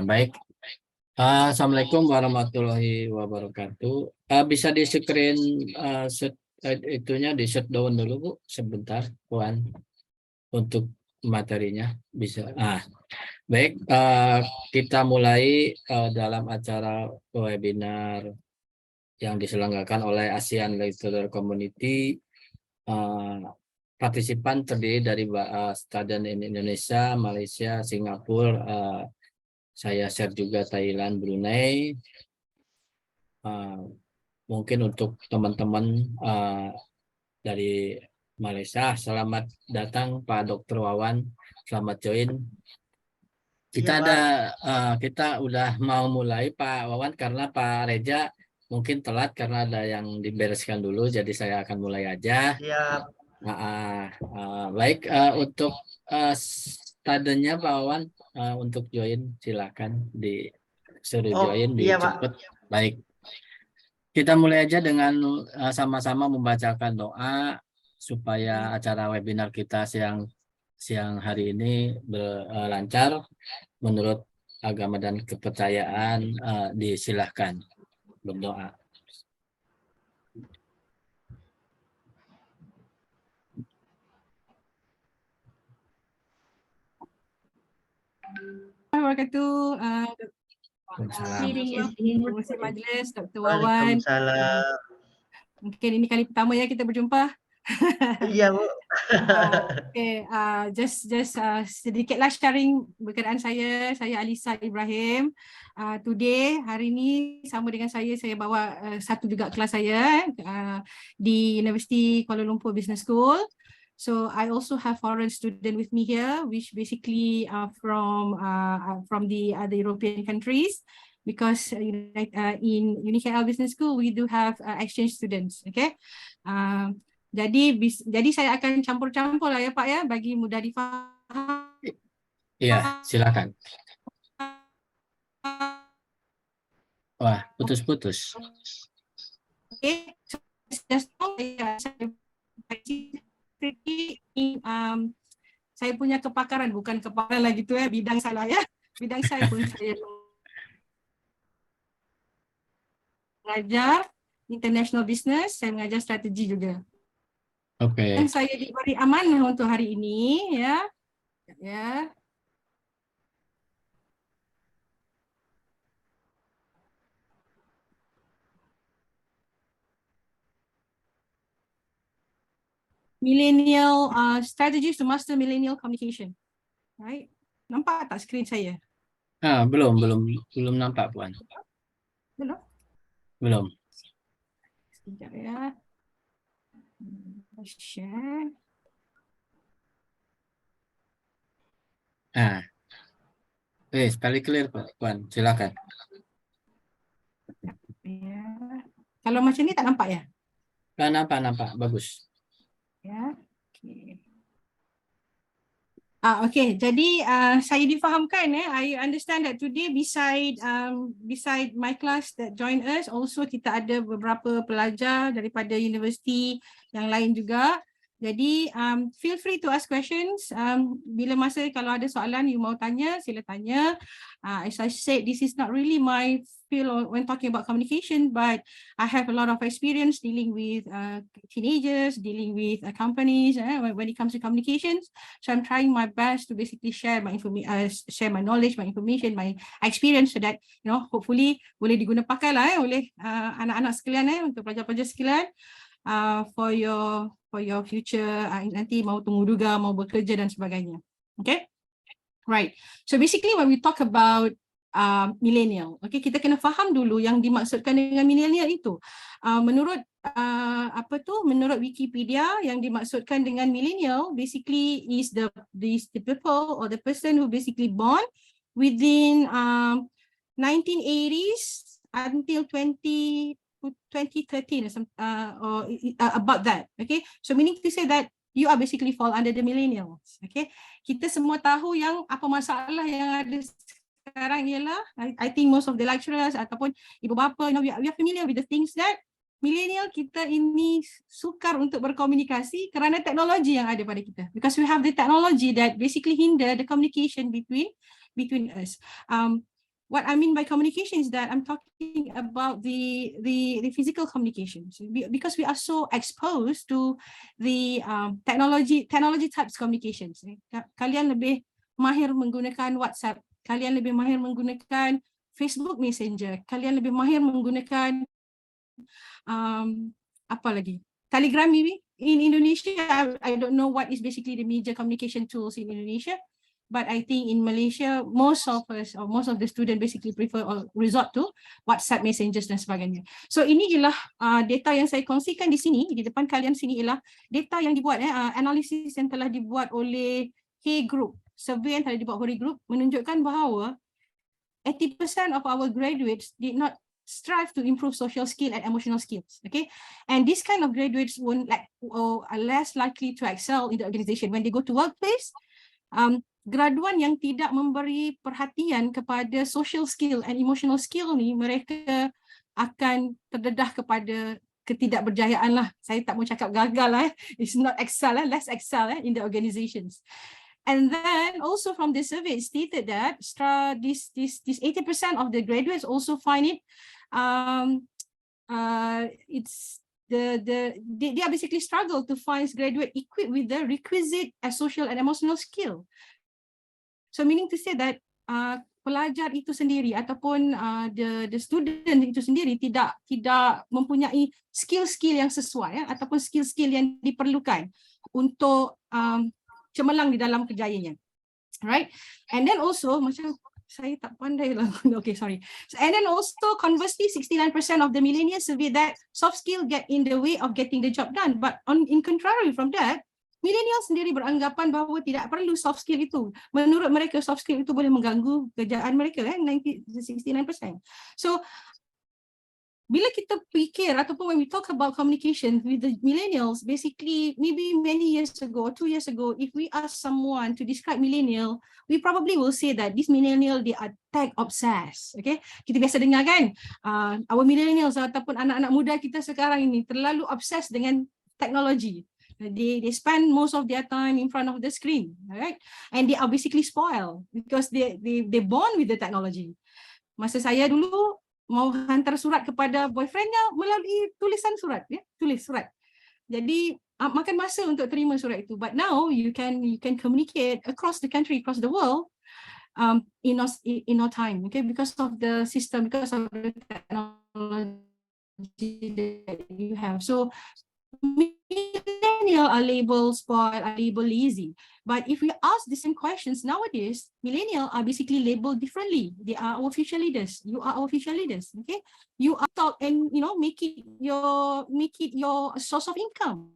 Baik. Assalamualaikum warahmatullahi wabarakatuh. Bisa di screen itunya di shutdown dulu Bu, sebentar, Puan, untuk materinya bisa. Baik. Kita mulai dalam acara webinar yang diselenggarakan oleh ASEAN Legislator Community. Partisipan terdiri dari student in Indonesia, Malaysia, Singapura, saya share juga Thailand, Brunei. Mungkin untuk teman-teman dari Malaysia, selamat datang Pak Dr. Wawan, selamat join. Kita udah mau mulai Pak Wawan karena Pak Reja mungkin telat karena ada yang dibereskan dulu, jadi saya akan mulai aja. Siap. Baik, untuk studentnya Pak Wawan untuk join silakan disuruh join Iya, cepat. Baik, kita mulai aja dengan sama-sama membacakan doa supaya acara webinar kita siang hari ini lancar menurut agama dan kepercayaan. Disilahkan berdoa. Pengurusi Majlis Dr. Wawan. Mungkin ini kali pertama ya kita berjumpa. Iya Bu. Just sedikitlah sharing berkenaan saya Alisa Ibrahim. Today hari ini sama dengan saya bawa satu juga kelas saya di University Kuala Lumpur Business School. So I also have foreign student with me here, which basically are from the other European countries, because in UniKL Business School we do have exchange students. Okay, jadi saya akan campur-campur lah ya Pak ya, bagi mudah difaham. Iya, silakan. Wah, putus-putus. Okay, saya punya kepakaran, bukan kepakaran lagi tu ya, bidang saya ya. Bidang saya pun saya mengajar international business, saya mengajar strategi juga. Oke. Dan saya diberi amanah untuk hari ini ya. Millennial strategies to master millennial communication. Right? Nampak tak skrin saya? Belum nampak Puan. Belum. Sekejap ya. Share. Sekali clear Puan, silakan. Ya. Kalau macam ni tak nampak ya? Nampak, bagus. Ya, okay. Jadi saya difahamkan I understand that today beside my class that join us, also kita ada beberapa pelajar daripada universiti yang lain juga. Jadi feel free to ask questions. Bila masa kalau ada soalan you mau tanya, sila tanya. As I said, this is not really my field when talking about communication, but I have a lot of experience dealing with teenagers, dealing with companies when it comes to communications. So I'm trying my best to basically share my share my knowledge, my information, my experience, so that hopefully boleh diguna pakai lah oleh anak-anak sekalian untuk pelajar-pelajar sekalian for your future, nanti mau tunggu juga, mau bekerja dan sebagainya. Okay, right. So basically when we talk about millennial, okay, kita kena faham dulu yang dimaksudkan dengan millennial itu. Menurut menurut Wikipedia, yang dimaksudkan dengan millennial basically is the people or the person who basically born within 1980s until 2013 or about that. Okay, so meaning to say that you are basically fall under the millennials. Okay, kita semua tahu yang apa masalah yang ada sekarang ialah, I think most of the lecturers ataupun ibu bapa, we are familiar with the things that milenial kita ini sukar untuk berkomunikasi kerana teknologi yang ada pada kita. Because we have the technology that basically hinder the communication between us. What I mean by communication is that I'm talking about the physical communications, because we are so exposed to the technology types communications. Kalian lebih mahir menggunakan WhatsApp, kalian lebih mahir menggunakan Facebook Messenger, kalian lebih mahir menggunakan apa lagi? Telegram maybe in Indonesia. I don't know what is basically the major communication tools in Indonesia, but I think in Malaysia most of us or most of the student basically prefer or resort to WhatsApp messengers dan sebagainya. So ini ialah data yang saya kongsikan di sini, di depan kalian sini ialah data yang dibuat analisis yang telah dibuat oleh Hay Group, survey yang telah dibuat oleh Group menunjukkan bahawa 80% of our graduates did not strive to improve social skill and emotional skills. Okay, and this kind of graduates won't are less likely to excel in the organization when they go to workplace. Graduan yang tidak memberi perhatian kepada social skill and emotional skill ni, mereka akan terdedah kepada ketidakberjayaan lah. Saya tak mau cakap gagal lah. It's not excel lah, less excel in the organizations. And then also from the survey it stated that this 80% of the graduates also find it they are basically struggle to find graduate equipped with the requisite social and emotional skill. So meaning to say that pelajar itu sendiri ataupun the student itu sendiri tidak mempunyai skill-skill yang sesuai ataupun skill-skill yang diperlukan untuk cemerlang di dalam kerjayanya. Right? And then also macam saya tak pandai lah. Okay, sorry. And then also conversely 69% of the millennials surveyed that soft skill get in the way of getting the job done. But in contrary from that, millennials sendiri beranggapan bahawa tidak perlu soft skill itu. Menurut mereka soft skill itu boleh mengganggu kerjaan mereka 69%. So bila kita fikir ataupun when we talk about communication with the millennials, basically maybe many years ago, 2 years ago, if we ask someone to describe millennial, we probably will say that this millennial, they are tech obsessed. Okay, kita biasa dengar kan, our millennials ataupun anak-anak muda kita sekarang ini terlalu obsessed dengan teknologi. They spend most of their time in front of the screen, right? And they are basically spoiled because they born with the technology. Masa saya dulu mau hantar surat kepada boyfriendnya melalui tulisan surat, tulis surat. Jadi makan masa untuk terima surat itu. But now you can communicate across the country, across the world, in no time, okay? Because of the system, because of the technology that you have. So millennial are labeled spoiled, are labeled lazy. But if we ask the same questions nowadays, millennial are basically labeled differently. They are our future leaders. You are our future leaders. Okay, you are talk and make it your source of income.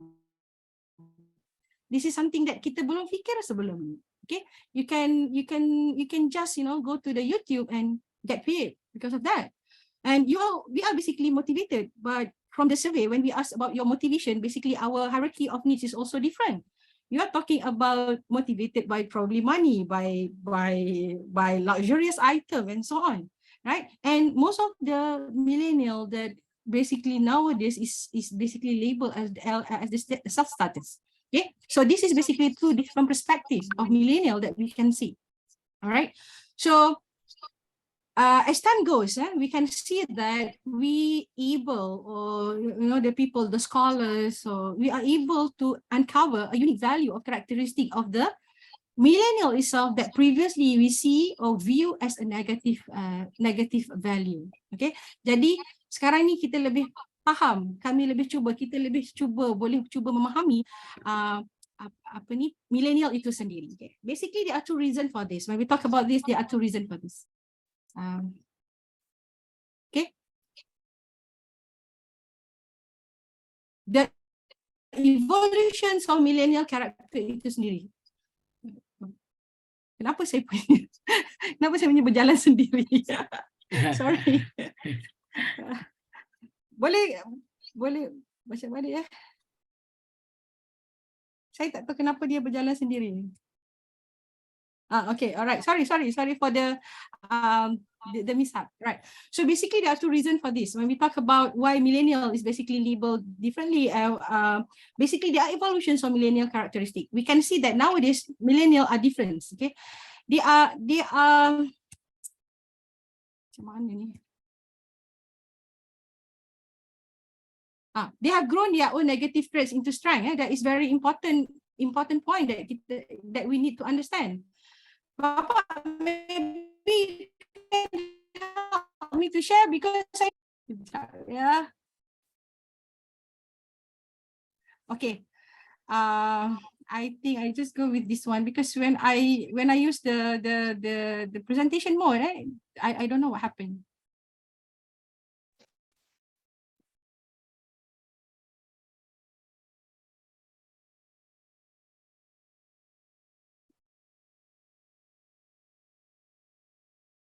This is something that kita belum fikir sebelum ni. Okay, you can just go to the YouTube and get paid because of that. And we are basically motivated, but from the survey, when we ask about your motivation, basically our hierarchy of needs is also different. You are talking about motivated by probably money, by luxurious item and so on, right? And most of the millennial that basically nowadays is basically labeled as the self-status. Okay, so this is basically two different perspectives of millennial that we can see. All right, so as time goes, we can see that we able, or the people, the scholars, so we are able to uncover a unique value or characteristic of the millennial itself that previously we see or view as a negative value. Okay, jadi sekarang ni kita lebih faham, kita lebih boleh cuba memahami apa ni millennial itu sendiri. Okay, basically there are two reasons for this. When we talk about this, there are two reasons for this. Okay, the evolution of millennial character itu sendiri. Kenapa saya punya berjalan sendiri? Sorry. Boleh macam mana ya? Saya tak tahu kenapa dia berjalan sendiri. Okay, alright. Sorry for the the mishap, right? So basically there are two reasons for this. When we talk about why millennial is basically labeled differently, basically there are evolutions of millennial characteristic. We can see that nowadays millennial are different. Okay, they are macam mana ni? They have grown their own negative traits into strength. That is very important point that we need to understand. Bapa, maybe help me to share because okay. I think I just go with this one because when I use the presentation mode, I don't know what happened.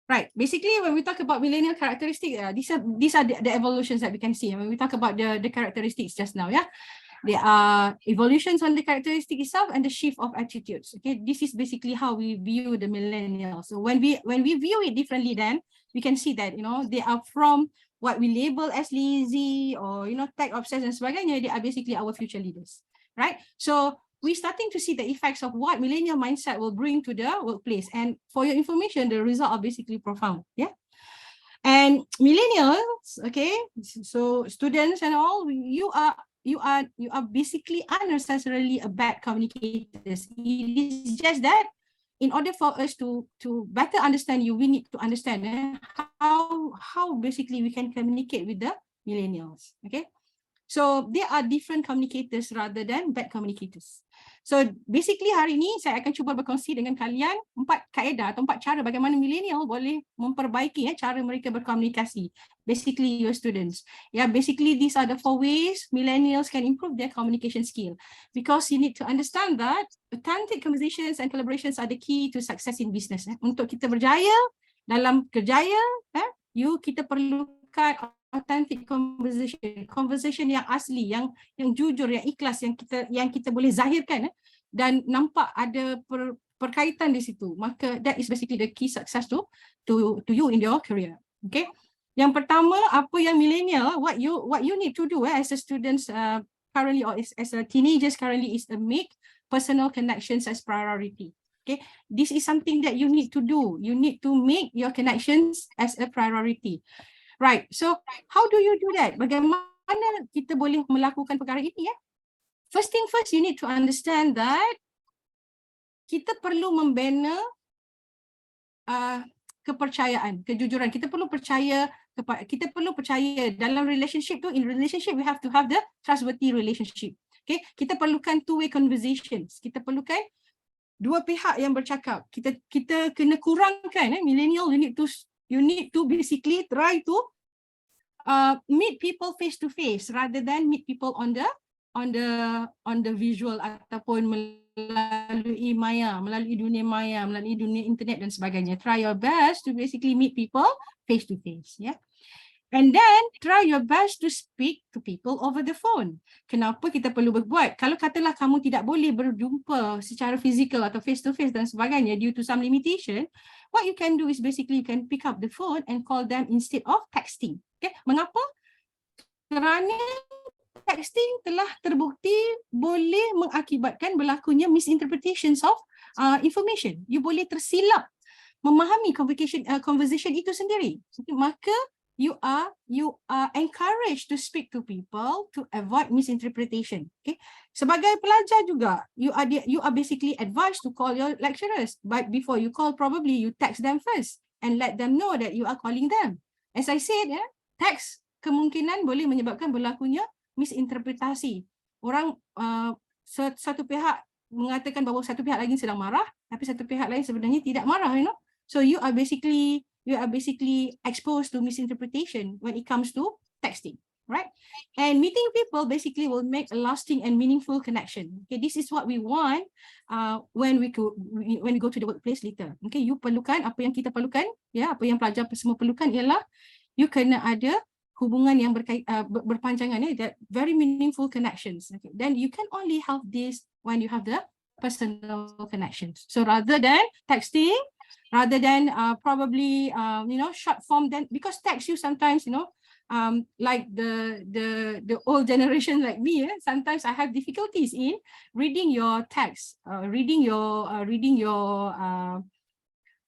Right. Basically, when we talk about millennial characteristics, these are the evolutions that we can see. When we talk about the characteristics just now, yeah, there are evolutions on the characteristic itself and the shift of attitudes. Okay, this is basically how we view the millennials. So when we view it differently, then we can see that they are from what we label as lazy or tech obsessed and sebagainya. They are basically our future leaders, right? So we're starting to see the effects of what millennial mindset will bring to the workplace. And for your information, the results are basically profound. Yeah. And millennials, okay, so students and all, you are basically unnecessarily a bad communicators. It is just that in order for us to better understand you, we need to understand how basically we can communicate with the millennials. Okay. So there are different communicators rather than bad communicators. So basically hari ini saya akan cuba berkongsi dengan kalian 4 kaedah atau 4 cara bagaimana millennial boleh memperbaiki cara mereka berkomunikasi. Basically your students. Yeah, basically these are the 4 ways millennials can improve their communication skill. Because you need to understand that authentic conversations and collaborations are the key to success in business. Untuk kita berjaya dalam kerjaya, kita perlukan authentic conversation yang asli, yang jujur, yang ikhlas, yang kita boleh zahirkan dan nampak ada perkaitan di situ. Maka that is basically the key success to you in your career. Okay. Yang pertama, apa yang millennial, what you need to do as a students currently or as a teenagers currently is to make personal connections as priority. Okay, this is something that you need to do. You need to make your connections as a priority. Right. So how do you do that? Bagaimana kita boleh melakukan perkara ini ya? First thing first, you need to understand that kita perlu membina kepercayaan, kejujuran. Kita perlu percaya dalam relationship tu. In relationship we have to have the trustworthy relationship. Okay? Kita perlukan two-way conversations. Kita perlukan dua pihak yang bercakap. Kita kena kurangkan millennial, you need to basically try to meet people face to face rather than meet people on the visual ataupun melalui dunia maya, melalui dunia internet dan sebagainya. Try your best to basically meet people face to face, yeah. And then try your best to speak to people over the phone. Kenapa kita perlu berbuat? Kalau katalah kamu tidak boleh berjumpa secara fizikal atau face to face dan sebagainya due to some limitation, what you can do is basically you can pick up the phone and call them instead of texting. Okay? Mengapa? Kerana texting telah terbukti boleh mengakibatkan berlakunya misinterpretations of information. You boleh tersilap memahami conversation itu sendiri. Maka you are encouraged to speak to people to avoid misinterpretation. Okay, sebagai pelajar juga, you are basically advised to call your lecturers, but before you call, probably you text them first and let them know that you are calling them. As I said, text kemungkinan boleh menyebabkan berlakunya misinterpretasi. Orang satu pihak mengatakan bahawa satu pihak lain sedang marah, tapi satu pihak lain sebenarnya tidak marah, So you are basically exposed to misinterpretation when it comes to texting, right? And meeting people basically will make a lasting and meaningful connection. Okay, this is what we want when we go to the workplace later. Okay, you perlukan apa yang kita perlukan, apa yang pelajar semua perlukan ialah you kena ada hubungan yang berpanjangan, that very meaningful connections. Okay, then you can only have this when you have the personal connections. So rather than texting, rather than probably short form. Then because text you sometimes like the old generation like me, sometimes I have difficulties in reading your text, reading your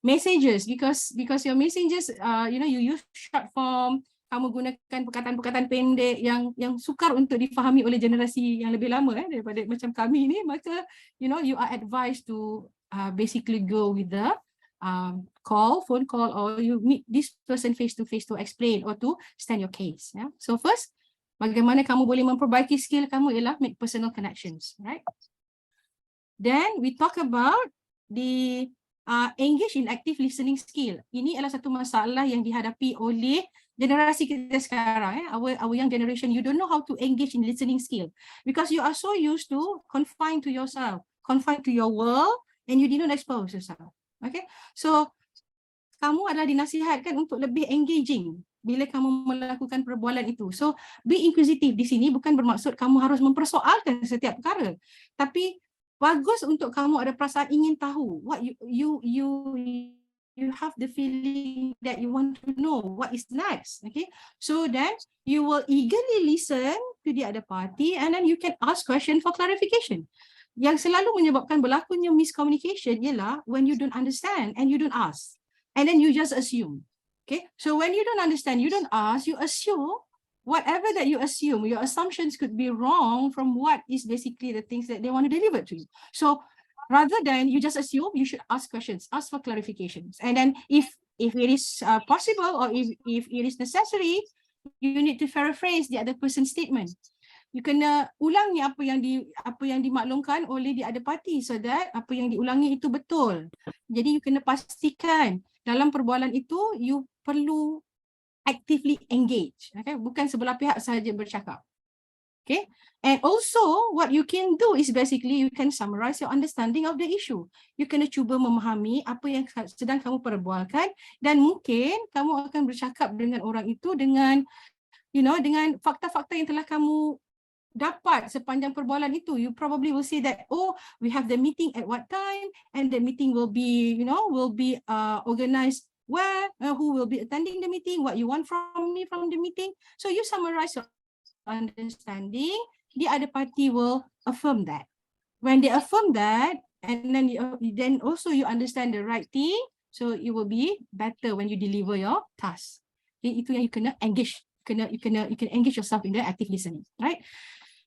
messages, because your messages you use short form, kamu gunakan perkataan-perkataan pendek yang sukar untuk difahami oleh generasi yang lebih lama daripada macam kami ni. Maka you are advised to basically go with the phone call, or you meet this person face to face to explain or to stand your case. So first, bagaimana kamu boleh memperbaiki skill kamu ialah make personal connections, right? Then we talk about the engage in active listening skill. Ini adalah satu masalah yang dihadapi oleh generasi kita sekarang, our young generation. You don't know how to engage in listening skill because you are so used to confined to yourself, confined to your world, and you didn't expose yourself. Okay, so kamu adalah dinasihatkan untuk lebih engaging bila kamu melakukan perbualan itu. So be inquisitive di sini bukan bermaksud kamu harus mempersoalkan setiap perkara, tapi bagus untuk kamu ada perasaan ingin tahu. What you have the feeling that you want to know what is next. Okay, so then you will eagerly listen to the other party, and then you can ask question for clarification. Yang selalu menyebabkan berlakunya miscommunication ialah when you don't understand and you don't ask, and then you just assume. Okay, so when you don't understand, you don't ask, you assume. Whatever that you assume, your assumptions could be wrong from what is basically the things that they want to deliver to you. So rather than you just assume, you should ask questions, ask for clarifications. And then if it is possible, or if it is necessary, you need to paraphrase the other person's statement. You kena ulangi apa yang dimaklumkan oleh the other party, so that apa yang diulangi itu betul. Jadi you kena pastikan dalam perbualan itu you perlu actively engage, okay? Bukan sebelah pihak sahaja bercakap. Okay, and also what you can do is basically you can summarize your understanding of the issue. You kena cuba memahami apa yang sedang kamu perbualkan, dan mungkin kamu akan bercakap dengan orang itu dengan dengan fakta-fakta yang telah kamu dapat sepanjang perbualan itu. You probably will say that, oh, we have the meeting at what time, and the meeting will be organized where, who will be attending the meeting, what you want from me from the meeting. So you summarize your understanding, the other party will affirm that. When they affirm that, and then also you understand the right thing, so it will be better when you deliver your task. Okay, itu yang you kena engage, you can engage yourself in the active listening, right?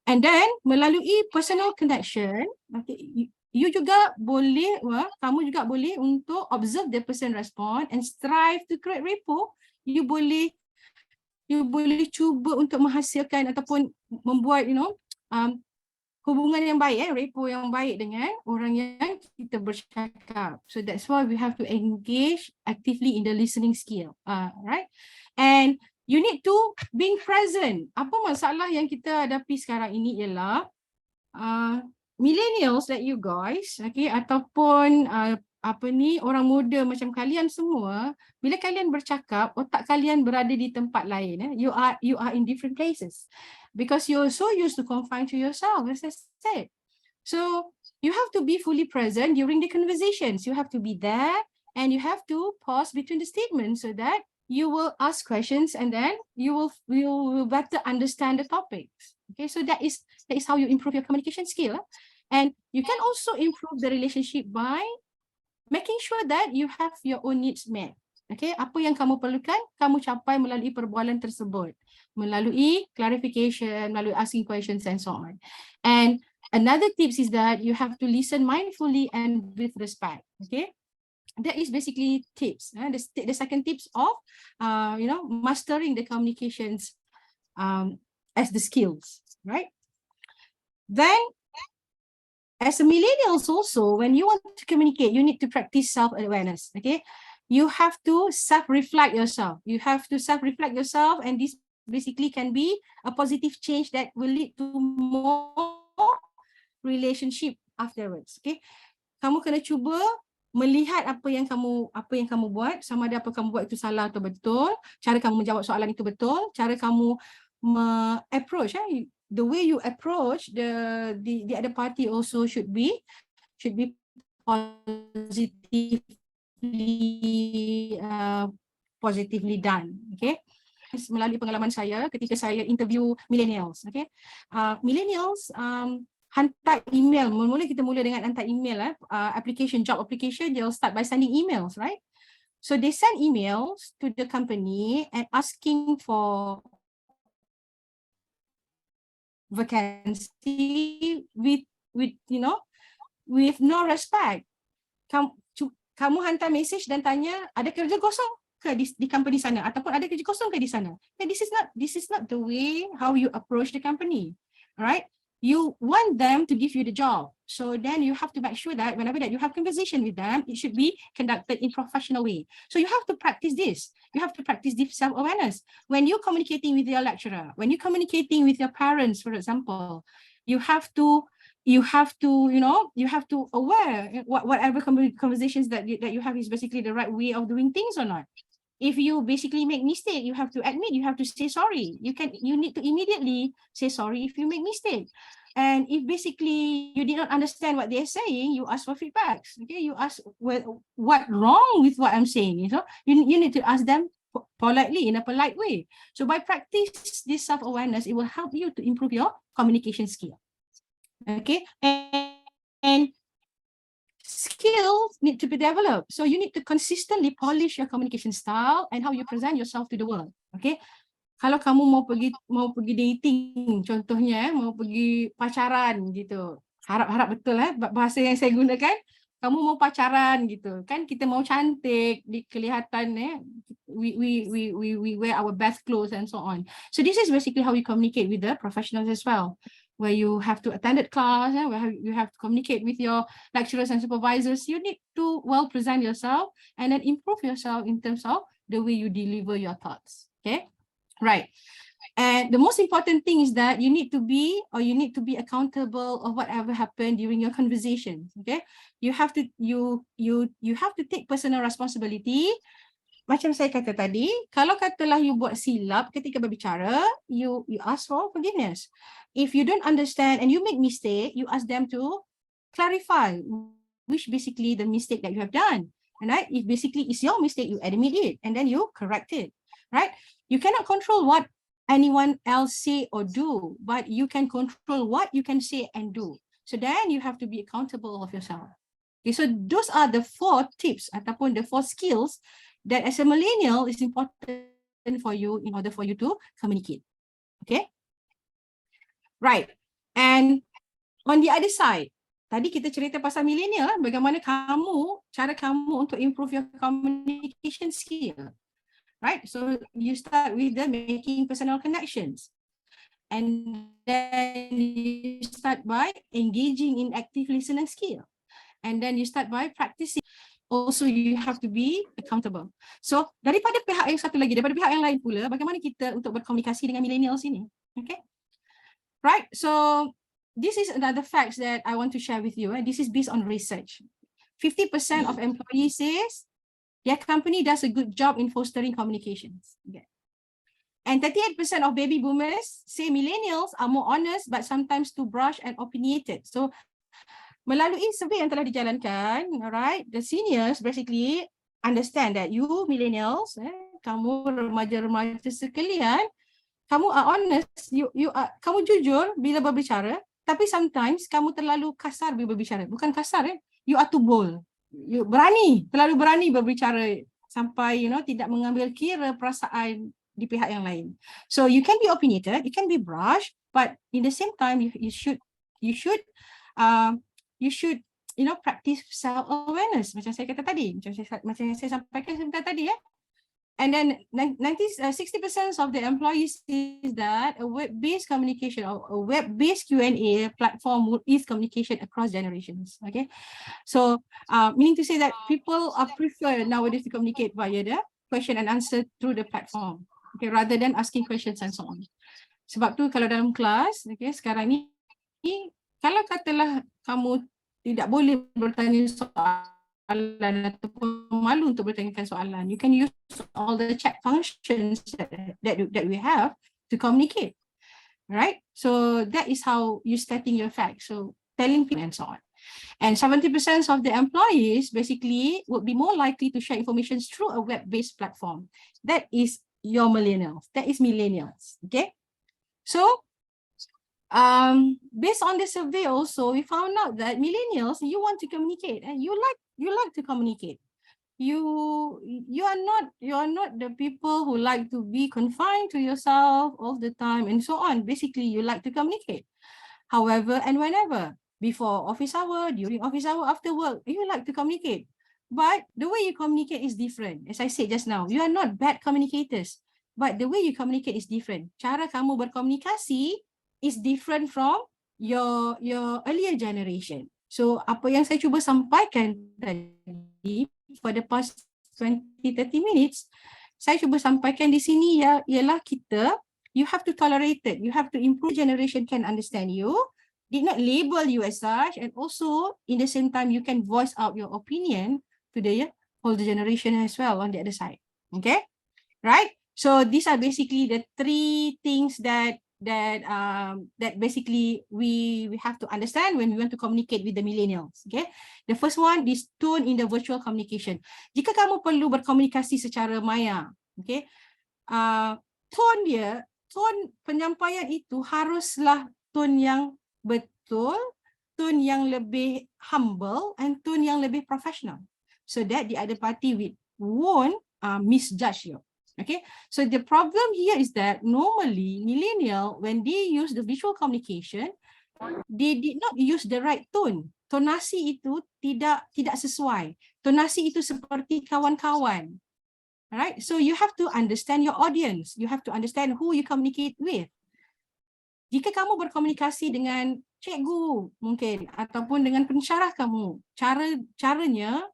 And then melalui personal connection, okay, kamu juga boleh untuk observe the person respond and strive to create rapport. You boleh cuba untuk menghasilkan ataupun membuat hubungan yang baik, rapport yang baik dengan orang yang kita bercakap. So that's why we have to engage actively in the listening skill, right? And you need to being present. Apa masalah yang kita hadapi sekarang ini ialah millennials like you guys, okay, ataupun orang muda macam kalian semua, bila kalian bercakap, otak kalian berada di tempat lain. You are in different places because you're so used to confine to yourself, as I said. So you have to be fully present during the conversations. You have to be there, and you have to pause between the statements so that you will ask questions, and then you will better understand the topics. Okay, so that is how you improve your communication skill. And you can also improve the relationship by making sure that you have your own needs met. Okay, apa yang kamu perlukan, kamu capai melalui perbualan tersebut, melalui clarification, melalui asking questions and so on. And another tips is that you have to listen mindfully and with respect. Okay, that is basically tips. The second tips of mastering the communications as the skills, right? Then as a millennials also, when you want to communicate, you need to practice self-awareness, okay? You have to self-reflect yourself. And this basically can be a positive change that will lead to more relationship afterwards, okay? Kamu kena cuba melihat apa yang kamu buat, sama ada apa kamu buat itu salah atau betul, cara kamu menjawab soalan itu betul, cara kamu approach, the way you approach the other party also should be positive positively done. Okay, melalui pengalaman saya ketika saya interview millennials. Okay, millennials hantar email. Mula-mula kita mula dengan hantar email. Application, job application, they'll start by sending emails, right? So they send emails to the company and asking for vacancy with you know, with no respect. Kamu hantar message dan tanya ada kerja kosong ke di company sana ataupun ada kerja kosong ke di sana. And this is not the way how you approach the company, right? You want them to give you the job. So then you have to make sure that whenever that you have conversation with them, it should be conducted in professional way. So you have to practice this. You have to practice this self-awareness. When you're communicating with your lecturer, when you're communicating with your parents, for example, you have to aware whatever conversations that you have is basically the right way of doing things or not. If you basically make mistake, you have to admit, you have to say sorry. You need to immediately say sorry if you make mistake. And if basically you did not understand what they're saying, you ask for feedbacks. Okay, you ask what wrong with what I'm saying. You know, you need to ask them politely, in a polite way. So by practice this self-awareness, it will help you to improve your communication skill. Okay, and skills need to be developed. So you need to consistently polish your communication style and how you present yourself to the world. Okay, kalau kamu mau pergi dating, contohnya mau pergi pacaran gitu, harap betul bahasa yang saya gunakan. Kamu mau pacaran gitu kan, kita mau cantik, kelihatan we wear our best clothes and so on. So this is basically how we communicate with the professionals as well, where you have to attend class, where you have to communicate with your lecturers and supervisors. You need to well present yourself and then improve yourself in terms of the way you deliver your thoughts. Okay, right. And the most important thing is that you need to be accountable of whatever happened during your conversation. Okay, you have to take personal responsibility. Macam saya kata tadi, kalau katalah you buat silap ketika berbicara, you ask for forgiveness. If you don't understand and you make mistake, you ask them to clarify which basically the mistake that you have done. Right? If basically it's your mistake, you admit it and then you correct it. Right? You cannot control what anyone else say or do, but you can control what you can say and do. So then you have to be accountable of yourself. Okay, so those are the 4 tips ataupun the 4 skills that as a millennial is important for you in order for you to communicate. Okay, right. And on the other side, tadi kita cerita pasal millennial, bagaimana cara kamu untuk improve your communication skill. Right, so you start with the making personal connections, and then you start by engaging in active listening skill, and then you start by practicing. Also, you have to be accountable. So daripada pihak yang lain pula, bagaimana kita untuk berkomunikasi dengan millennials ini? Okay, right. So this is another facts that I want to share with you. And this is based on research. 50% of employees says their company does a good job in fostering communications. Okay. And 38% of baby boomers say millennials are more honest but sometimes too brash and opinionated. So melalui survey yang telah dijalankan, alright, the seniors basically understand that you millennials, kamu remaja-remaja sekalian, kamu are honest, kamu jujur bila berbicara, tapi sometimes kamu terlalu kasar bila berbicara. Bukan kasar, you are too bold. You terlalu berani berbicara sampai tidak mengambil kira perasaan di pihak yang lain. So you can be opinionated, you can be brash, but in the same time you should practice self-awareness macam saya kata tadi, macam yang saya sampaikan sebentar tadi. And then 60% of the employees is that a web-based communication or a web-based Q&A platform is communication across generations. Okay, so meaning to say that people are prefer nowadays to communicate via the question and answer through the platform. Okay, rather than asking questions and so on. Sebab tu kalau dalam kelas, okay, sekarang ni kalau katalah kamu tidak boleh bertanya soalan ataupun malu untuk bertanyakan soalan, you can use all the chat functions that we have to communicate, right? So that is how you stating your facts. So telling people and so on. And 70% of the employees basically would be more likely to share information through a web-based platform. That is your millennials. That is millennials. Okay. So based on the survey also, we found out that millennials, you want to communicate and you like to communicate. You are not the people who like to be confined to yourself all the time and so on. Basically, you like to communicate. However and whenever, before office hour, during office hour, after work, you like to communicate. But the way you communicate is different. As I said just now, you are not bad communicators, but the way you communicate is different. Cara kamu berkomunikasi is different from your earlier generation. So apa yang saya cuba sampaikan tadi for the past 20-30 minutes, saya cuba sampaikan di sini ialah kita, you have to tolerate it, you have to improve, generation can understand you, did not label you as such, and also in the same time you can voice out your opinion to the older generation as well on the other side. Okay, right? So these are basically the 3 things that basically we have to understand when we want to communicate with the millennials. Okay, the first one is tone in the virtual communication. Jika kamu perlu berkomunikasi secara maya, okay, tone penyampaian itu haruslah tone yang betul, tone yang lebih humble, and tone yang lebih professional, so that the other party won't misjudge you. Okay, so the problem here is that normally millennial, when they use the visual communication, they did not use the right tone. Tonasi itu tidak sesuai. Tonasi itu seperti kawan-kawan. Alright, so you have to understand your audience. You have to understand who you communicate with. Jika kamu berkomunikasi dengan cikgu mungkin ataupun dengan pensyarah kamu, caranya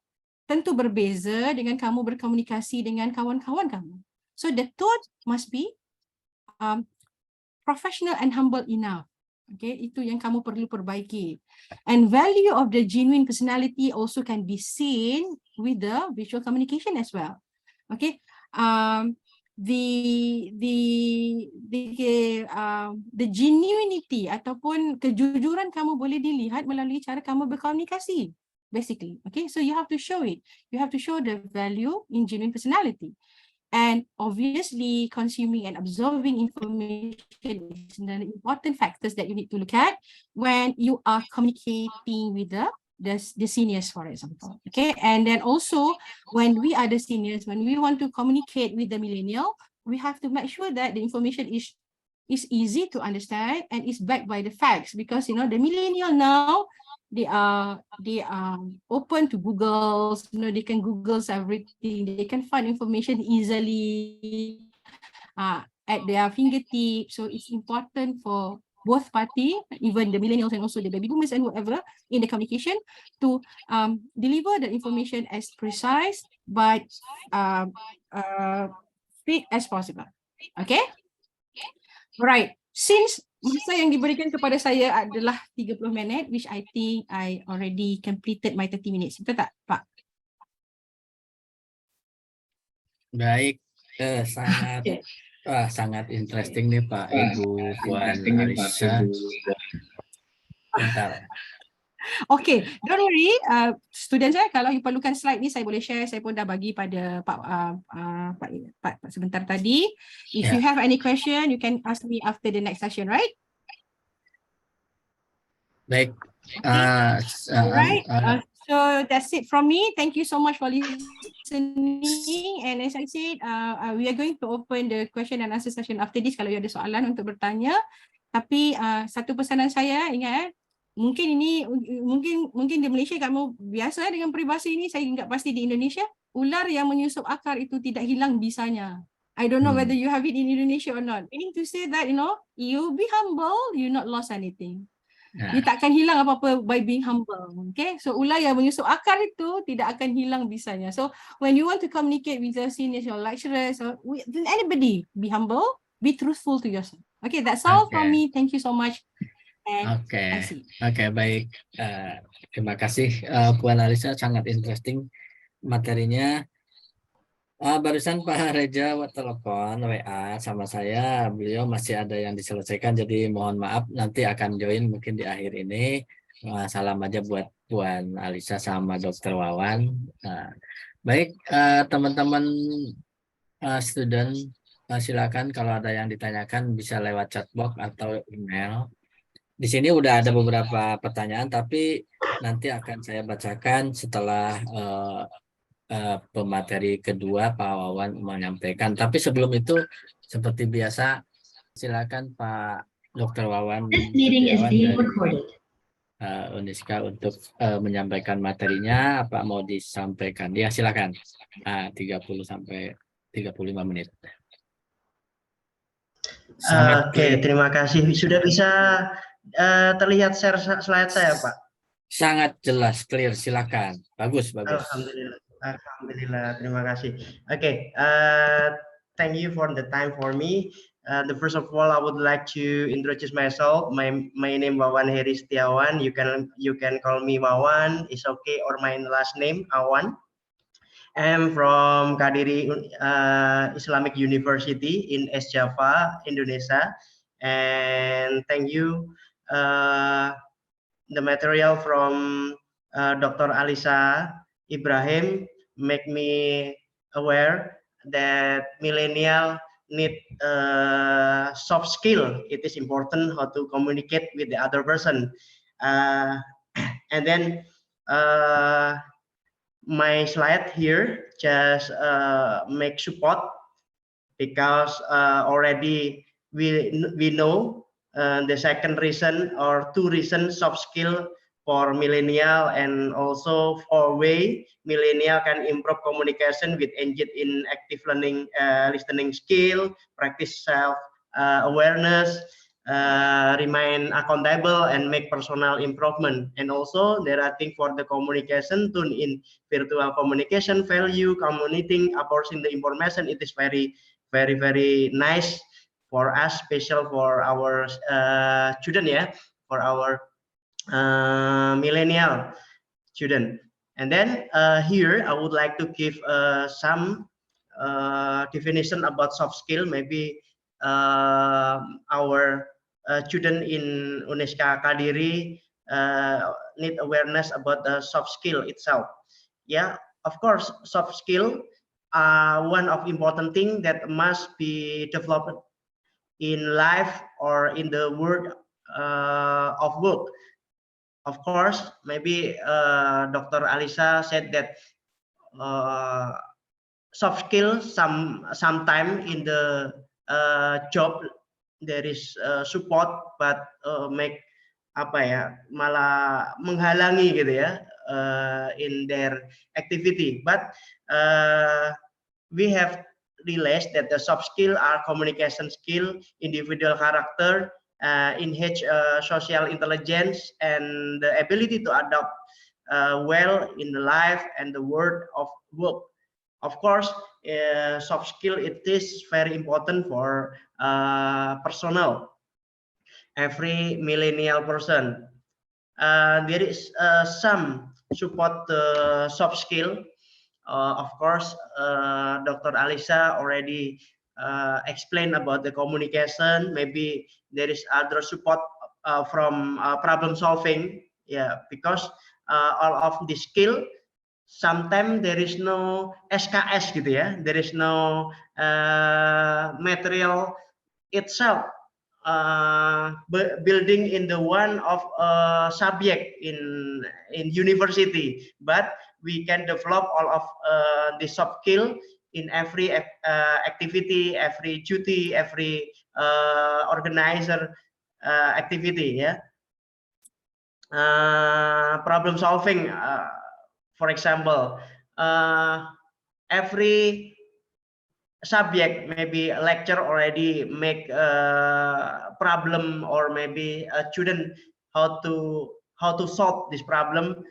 tentu berbeza dengan kamu berkomunikasi dengan kawan-kawan kamu. So the tone must be professional and humble enough. Okay, itu yang kamu perlu perbaiki. And value of the genuine personality also can be seen with the visual communication as well. Okay, the genuinity ataupun kejujuran kamu boleh dilihat melalui cara kamu berkomunikasi. Basically, okay, so you have to show it. You have to show the value in genuine personality. And obviously, consuming and absorbing information is an important factors that you need to look at when you are communicating with the seniors, for example. Okay, and then also when we are the seniors, when we want to communicate with the millennial, we have to make sure that the information is easy to understand and is backed by the facts, because the millennial now, they are open to Google. They can Google everything. They can find information easily at their fingertips. So it's important for both party, even the millennials and also the baby boomers and whatever, in the communication to deliver the information as precise but quick as possible. Okay, right. Since masa yang diberikan kepada saya adalah 30 minit, which I think I already completed my 30 minutes. Betul tak, Pak? Baik, sangat interesting nih Pak, Ibu Puan Alisa. Bentar. Okay, don't worry, student saya, kalau you perlukan slide ni saya boleh share, saya pun dah bagi pada Pak sebentar tadi. If you have any question, you can ask me after the next session, right? Baik. Right. So that's it from me. Thank you so much for listening. And as I said, we are going to open the question and answer session after this. Kalau you ada soalan untuk bertanya. Tapi satu pesanan saya, ingat, mungkin di Malaysia kamu biasa dengan peribahasa ini, saya ingat pasti di Indonesia, ular yang menyusup akar itu tidak hilang bisanya. I don't know whether you have it in Indonesia or not. Meaning to say that, you be humble, you not lost anything. You takkan hilang apa-apa by being humble. Okay, so ular yang menyusup akar itu tidak akan hilang bisanya. So when you want to communicate with your seniors, your lecturers, or with anybody, be humble, be truthful to yourself. Okay, that's all from me. Thank you so much. Oke, baik. Terima kasih Puan Alisa, sangat interesting materinya. Barusan Pak Reja telepon WA sama saya, beliau masih ada yang diselesaikan, jadi mohon maaf nanti akan join mungkin di akhir ini. salam aja buat Puan Alisa sama Dr. Wawan. Baik, teman-teman student, silakan kalau ada yang ditanyakan bisa lewat chatbox atau email. Di sini udah ada beberapa pertanyaan, tapi nanti akan saya bacakan setelah pemateri kedua Pak Wawan menyampaikan. Tapi sebelum itu, seperti biasa, silakan Pak Dr. Wawan Setiawan dari Uniska untuk menyampaikan materinya. Apa mau disampaikan? Ya, silakan. 30 sampai 35 menit. Oke, terima kasih. Sudah bisa terlihat share slide saya, Pak? Sangat jelas, clear. Silakan. Bagus, bagus. Alhamdulillah. Alhamdulillah. Terima kasih. Oke, thank you for the time for me. The first of all, I would like to introduce myself. My name Wawan Heri Setiawan. You can call me Wawan. It's okay, or my last name Awan. I'm from Kadiri Islamic University in East Java, Indonesia. And thank you. The material from Dr. Alisa Ibrahim make me aware that millennial need soft skill. It is important how to communicate with the other person. And then my slide here just make support, because already we know the second reason or two reasons soft skill for millennial, and also for way millennial can improve communication with engage in active learning, listening skill, practice self awareness, remain accountable, and make personal improvement. And also there are things for the communication tune in virtual communication value, communicating, approaching the information. It is very nice for us, special for our student, yeah, for our millennial student. And then here I would like to give some definition about soft skill. Maybe our student in Uniska Kadiri need awareness about the soft skill itself. Yeah, of course, soft skill are one of important thing that must be developed in life or in the world of work. Of course, maybe Dr. Alisa said that soft skill sometime in the job there is support, but make apa ya, malah menghalangi gitu ya in their activity. But we have realized that the soft skill are communication skill, individual character, enhance social intelligence, and the ability to adapt well in the life and the world of work. Of course, soft skill, it is very important for personal, every millennial person. There is some support the soft skill. Of course, Dr. Alisa already explained about the communication. Maybe there is other support from problem solving. Yeah, because all of the skill, sometimes there is no SKS gitu ya. There is no material itself building in the one of subject in university, but we can develop all of the soft skill in every activity, every duty, every organizer activity. Yeah, problem solving. For example, every subject, maybe a lecture already make a problem, or maybe a student how to solve this problem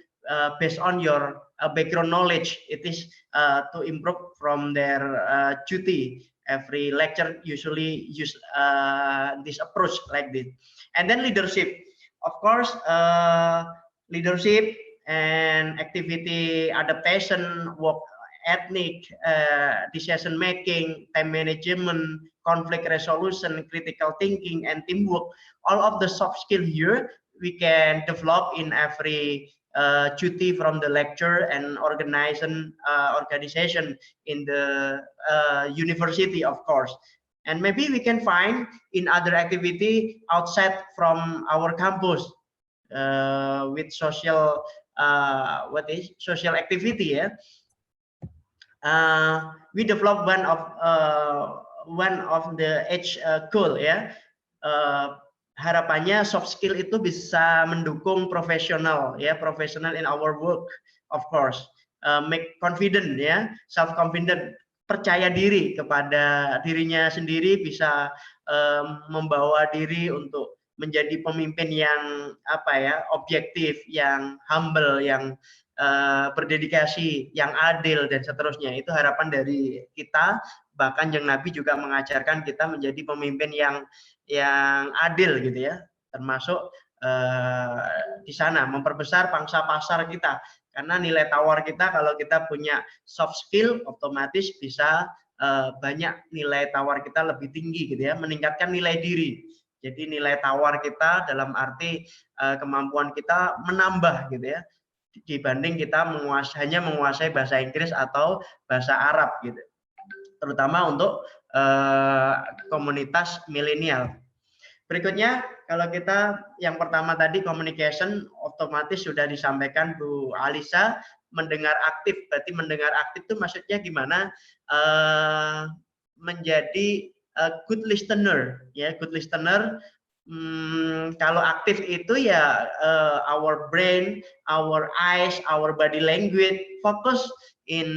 based on your background knowledge. It is to improve from their duty. Every lecture usually use this approach like this. And then leadership, of course, leadership and activity adaptation, work ethic, decision making, time management, conflict resolution, critical thinking, and teamwork. All of the soft skill here we can develop in every duty from the lecture and organization in the university, of course. And maybe we can find in other activity outside from our campus with social social activity. We develop one of the age goal harapannya soft skill itu bisa mendukung profesional professional in our work, of course, make confident self confident, percaya diri kepada dirinya sendiri, bisa membawa diri untuk menjadi pemimpin yang objektif, yang humble, yang berdedikasi, yang adil, dan seterusnya. Itu harapan dari kita. Bahkan Kanjeng Nabi juga mengajarkan kita menjadi pemimpin yang adil gitu ya, termasuk di sana memperbesar pangsa pasar kita, karena nilai tawar kita kalau kita punya soft skill otomatis bisa banyak nilai tawar kita lebih tinggi gitu ya, meningkatkan nilai diri. Jadi nilai tawar kita dalam arti kemampuan kita menambah gitu ya, dibanding kita hanya menguasai bahasa Inggris atau bahasa Arab gitu, terutama untuk komunitas milenial. Berikutnya, kalau kita yang pertama tadi communication, otomatis sudah disampaikan Bu Alisa, mendengar aktif. Berarti mendengar aktif itu maksudnya gimana? Menjadi good listener, ya, good listener. Kalau aktif itu ya our brain, our eyes, our body language focus in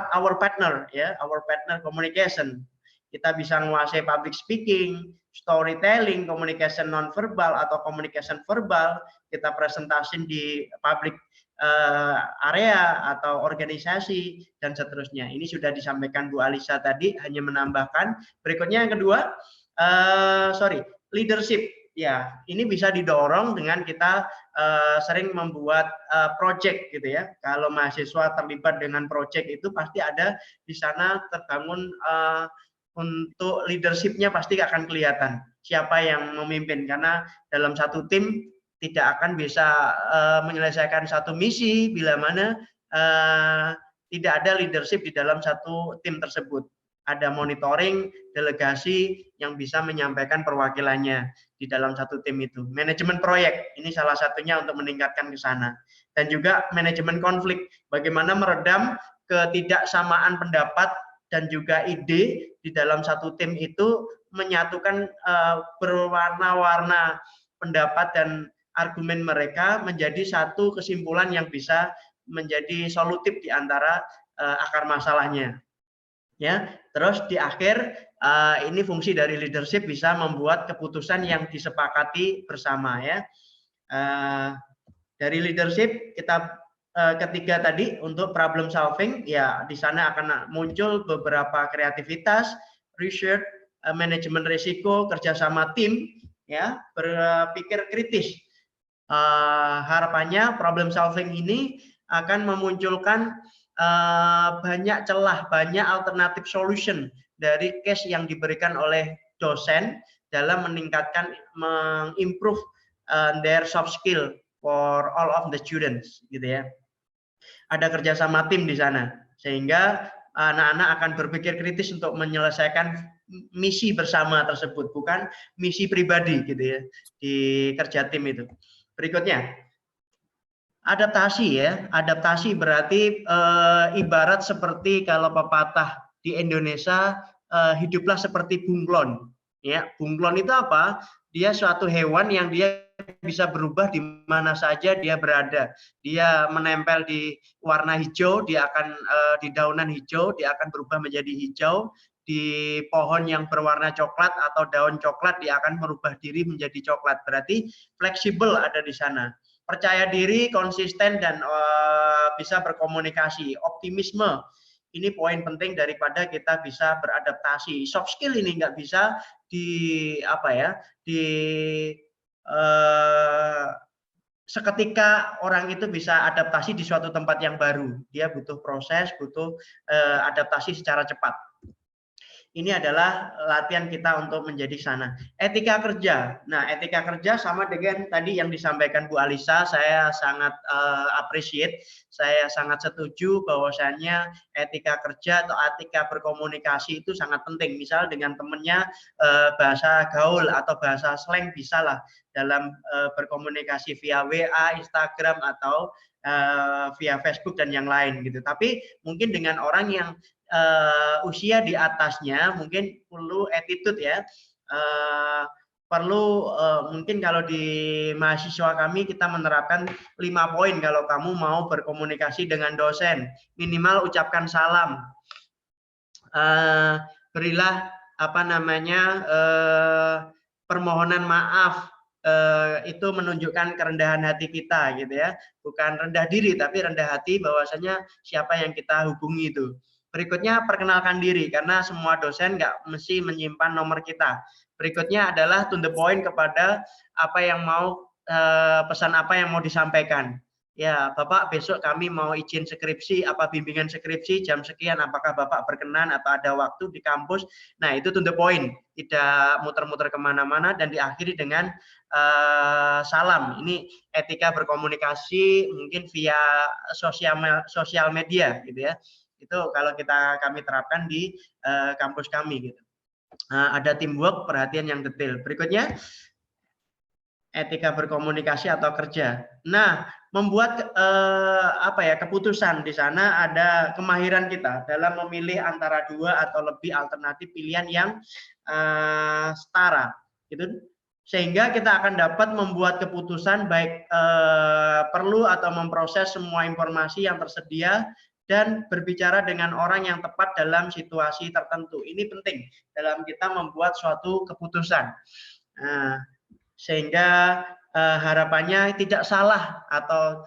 our partner, ya, our partner communication. Kita bisa menguasai public speaking, storytelling, communication non-verbal atau communication verbal, kita presentasi di public area atau organisasi, dan seterusnya. Ini sudah disampaikan Bu Alisa tadi, hanya menambahkan. Berikutnya yang kedua, leadership. Ya, ini bisa didorong dengan kita sering membuat project gitu ya. Kalau mahasiswa terlibat dengan project itu pasti ada di sana terbangun untuk leadership-nya, pasti akan kelihatan siapa yang memimpin, karena dalam satu tim tidak akan bisa menyelesaikan satu misi bila mana tidak ada leadership di dalam satu tim tersebut. Ada monitoring, delegasi yang bisa menyampaikan perwakilannya di dalam satu tim itu. Manajemen proyek, ini salah satunya untuk meningkatkan ke sana. Dan juga manajemen konflik, bagaimana meredam ketidaksamaan pendapat dan juga ide di dalam satu tim itu, menyatukan berwarna-warna pendapat dan argumen mereka menjadi satu kesimpulan yang bisa menjadi solutif di antara akar masalahnya. Ya, terus di akhir ini fungsi dari leadership bisa membuat keputusan yang disepakati bersama ya. Dari leadership kita ketiga tadi untuk problem solving, ya di sana akan muncul beberapa kreativitas, research, manajemen risiko, kerjasama tim, ya, berpikir kritis. Harapannya problem solving ini akan memunculkan banyak celah, banyak alternatif solution dari case yang diberikan oleh dosen dalam meningkatkan, mengimprove their soft skill for all of the students, gitu ya. Ada kerjasama tim di sana, sehingga anak-anak akan berpikir kritis untuk menyelesaikan misi bersama tersebut, bukan misi pribadi, gitu ya, di kerja tim itu. Berikutnya, adaptasi ya. Adaptasi berarti ibarat seperti kalau pepatah di Indonesia, hiduplah seperti bunglon. Ya, bunglon itu apa? Dia suatu hewan yang dia bisa berubah di mana saja dia berada. Dia menempel di warna hijau, dia akan di daunan hijau, dia akan berubah menjadi hijau. Di pohon yang berwarna coklat atau daun coklat, dia akan merubah diri menjadi coklat. Berarti fleksibel ada di sana. Percaya diri, konsisten, dan bisa berkomunikasi. Optimisme, ini poin penting daripada kita bisa beradaptasi. Soft skill ini nggak bisa seketika orang itu bisa adaptasi di suatu tempat yang baru. Dia butuh proses, butuh adaptasi secara cepat. ini adalah latihan kita untuk menjadi sana. Etika kerja. Nah, etika kerja sama dengan tadi yang disampaikan Bu Alisa, saya sangat appreciate, saya sangat setuju bahwasannya etika kerja atau etika berkomunikasi itu sangat penting. Misal dengan temennya bahasa gaul atau bahasa slang bisa lah dalam berkomunikasi via WA, Instagram atau via Facebook dan yang lain gitu. Tapi mungkin dengan orang yang usia di atasnya mungkin perlu attitude ya, perlu mungkin kalau di mahasiswa kami kita menerapkan 5 poin kalau kamu mau berkomunikasi dengan dosen. Minimal ucapkan salam, berilah apa namanya permohonan maaf, itu menunjukkan kerendahan hati kita gitu ya, bukan rendah diri tapi rendah hati bahwasanya siapa yang kita hubungi itu. Berikutnya perkenalkan diri karena semua dosen nggak mesti menyimpan nomor kita. Berikutnya adalah to the point kepada apa yang mau pesan apa yang mau disampaikan. Ya, Bapak besok kami mau izin skripsi, apa bimbingan skripsi jam sekian, apakah Bapak berkenan atau ada waktu di kampus. Nah, itu to the point, tidak muter-muter kemana-mana dan diakhiri dengan salam. Ini etika berkomunikasi mungkin via sosial media gitu ya. Itu kalau kami terapkan di kampus kami gitu. Ada teamwork, perhatian yang detail. Berikutnya etika berkomunikasi atau kerja. Nah, membuat keputusan di sana ada kemahiran kita dalam memilih antara 2 atau lebih alternatif pilihan yang setara gitu. Sehingga kita akan dapat membuat keputusan baik perlu atau memproses semua informasi yang tersedia dan berbicara dengan orang yang tepat dalam situasi tertentu. Ini penting dalam kita membuat suatu keputusan. Sehingga harapannya tidak salah atau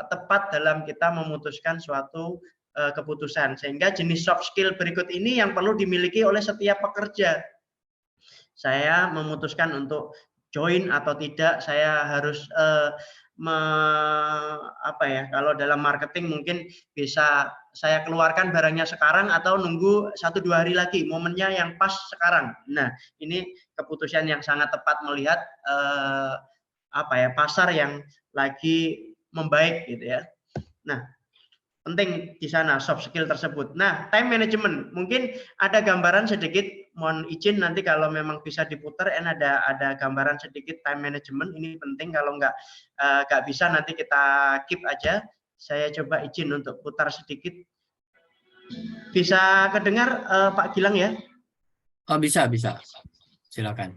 tepat dalam kita memutuskan suatu keputusan. Sehingga jenis soft skill berikut ini yang perlu dimiliki oleh setiap pekerja. Saya memutuskan untuk join atau tidak, saya harus kalau dalam marketing mungkin bisa saya keluarkan barangnya sekarang atau nunggu 1-2 hari lagi, momennya yang pas sekarang. Nah, ini keputusan yang sangat tepat melihat pasar yang lagi membaik gitu ya. Nah, penting di sana soft skill tersebut. Nah, time management mungkin ada gambaran sedikit, mohon izin nanti kalau memang bisa diputar, ada gambaran sedikit time management. Ini penting, kalau nggak bisa nanti kita keep aja. Saya coba izin untuk putar sedikit. Bisa kedengar Pak Gilang ya? Oh, bisa. Silakan.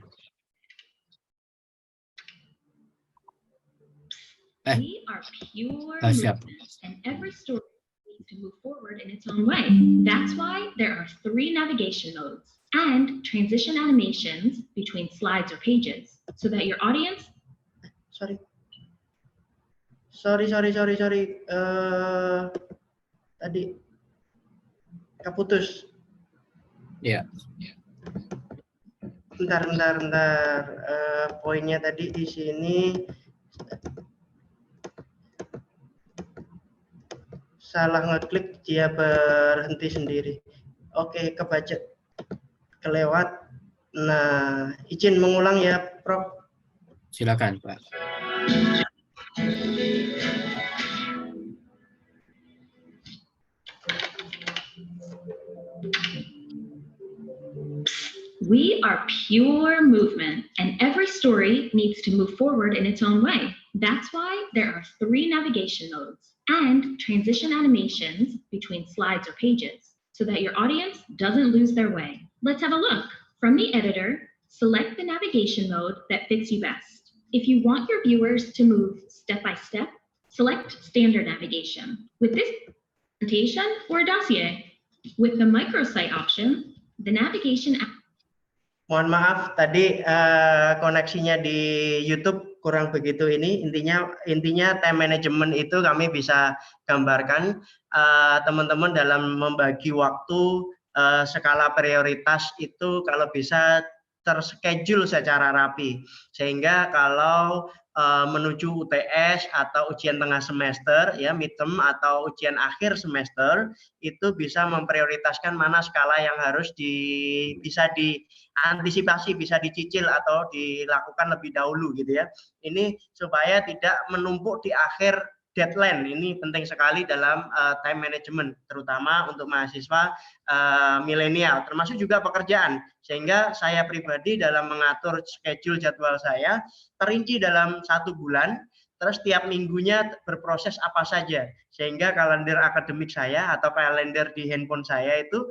We are pure siap. and every story needs to move forward in its own way. That's why there are 3 navigation modes and transition animations between slides or pages so that your audience sorry. Tadi keputus. Ya. Bentar. Poinnya tadi di sini. Salah ngeklik, dia berhenti sendiri. Oke, kebaca, kelewat. Nah, izin mengulang ya, Prof. Silakan, Pak. We are pure movement, and every story needs to move forward in its own way. That's why there are 3 navigation modes and transition animations between slides or pages so that your audience doesn't lose their way. Let's have a look. From the editor, select the navigation mode that fits you best. If you want your viewers to move step by step, select standard navigation. With this presentation or dossier, with the microsite option, the navigation. Mohon maaf tadi koneksinya di YouTube kurang begitu ini. Intinya time management itu kami bisa gambarkan teman-teman dalam membagi waktu, skala prioritas itu kalau bisa terschedule secara rapi, sehingga kalau menuju UTS atau ujian tengah semester, ya midterm atau ujian akhir semester, itu bisa memprioritaskan mana skala yang harus bisa diantisipasi, bisa dicicil atau dilakukan lebih dahulu gitu ya. Ini supaya tidak menumpuk di akhir deadline. Ini penting sekali dalam time management, terutama untuk mahasiswa milenial, termasuk juga pekerjaan. Sehingga saya pribadi dalam mengatur schedule jadwal saya terinci dalam 1 bulan, terus tiap minggunya berproses apa saja, sehingga kalender akademik saya atau kalender di handphone saya itu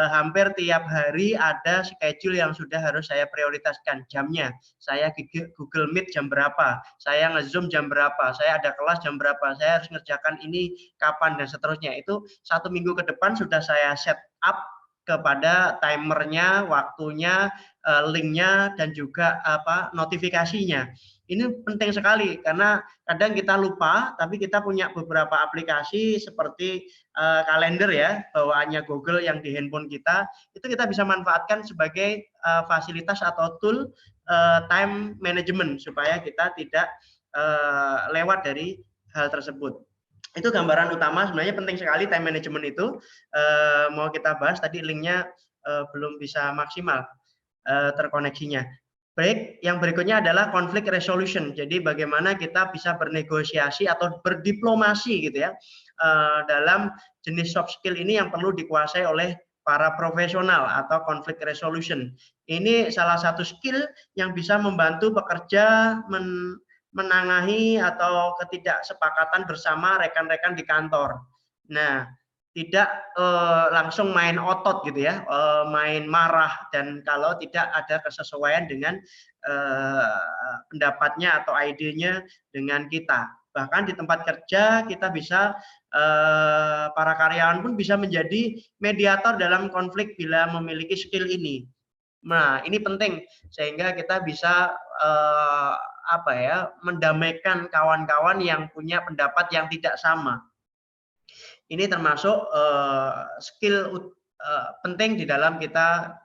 hampir tiap hari ada schedule yang sudah harus saya prioritaskan jamnya. Saya Google Meet jam berapa, saya nge-zoom jam berapa, saya ada kelas jam berapa, saya harus ngerjakan ini kapan dan seterusnya. Itu 1 minggu ke depan sudah saya set up kepada timernya, waktunya, linknya, dan juga notifikasinya. Ini penting sekali karena kadang kita lupa, tapi kita punya beberapa aplikasi seperti kalender ya, bawaannya Google yang di handphone kita, itu kita bisa manfaatkan sebagai fasilitas atau tool time management supaya kita tidak lewat dari hal tersebut. Itu gambaran utama, sebenarnya penting sekali time management itu. Mau kita bahas, tadi linknya belum bisa maksimal terkoneksinya. Baik, yang berikutnya adalah conflict resolution. Jadi bagaimana kita bisa bernegosiasi atau berdiplomasi gitu ya dalam jenis soft skill ini yang perlu dikuasai oleh para profesional atau conflict resolution. Ini salah satu skill yang bisa membantu pekerja menangani atau ketidaksepakatan bersama rekan-rekan di kantor. Nah, tidak langsung main otot gitu ya, main marah, dan kalau tidak ada kesesuaian dengan pendapatnya atau idenya dengan kita. Bahkan di tempat kerja kita bisa, para karyawan pun bisa menjadi mediator dalam konflik bila memiliki skill ini. Nah, ini penting sehingga kita bisa mendamaikan kawan-kawan yang punya pendapat yang tidak sama. Ini termasuk skill penting di dalam kita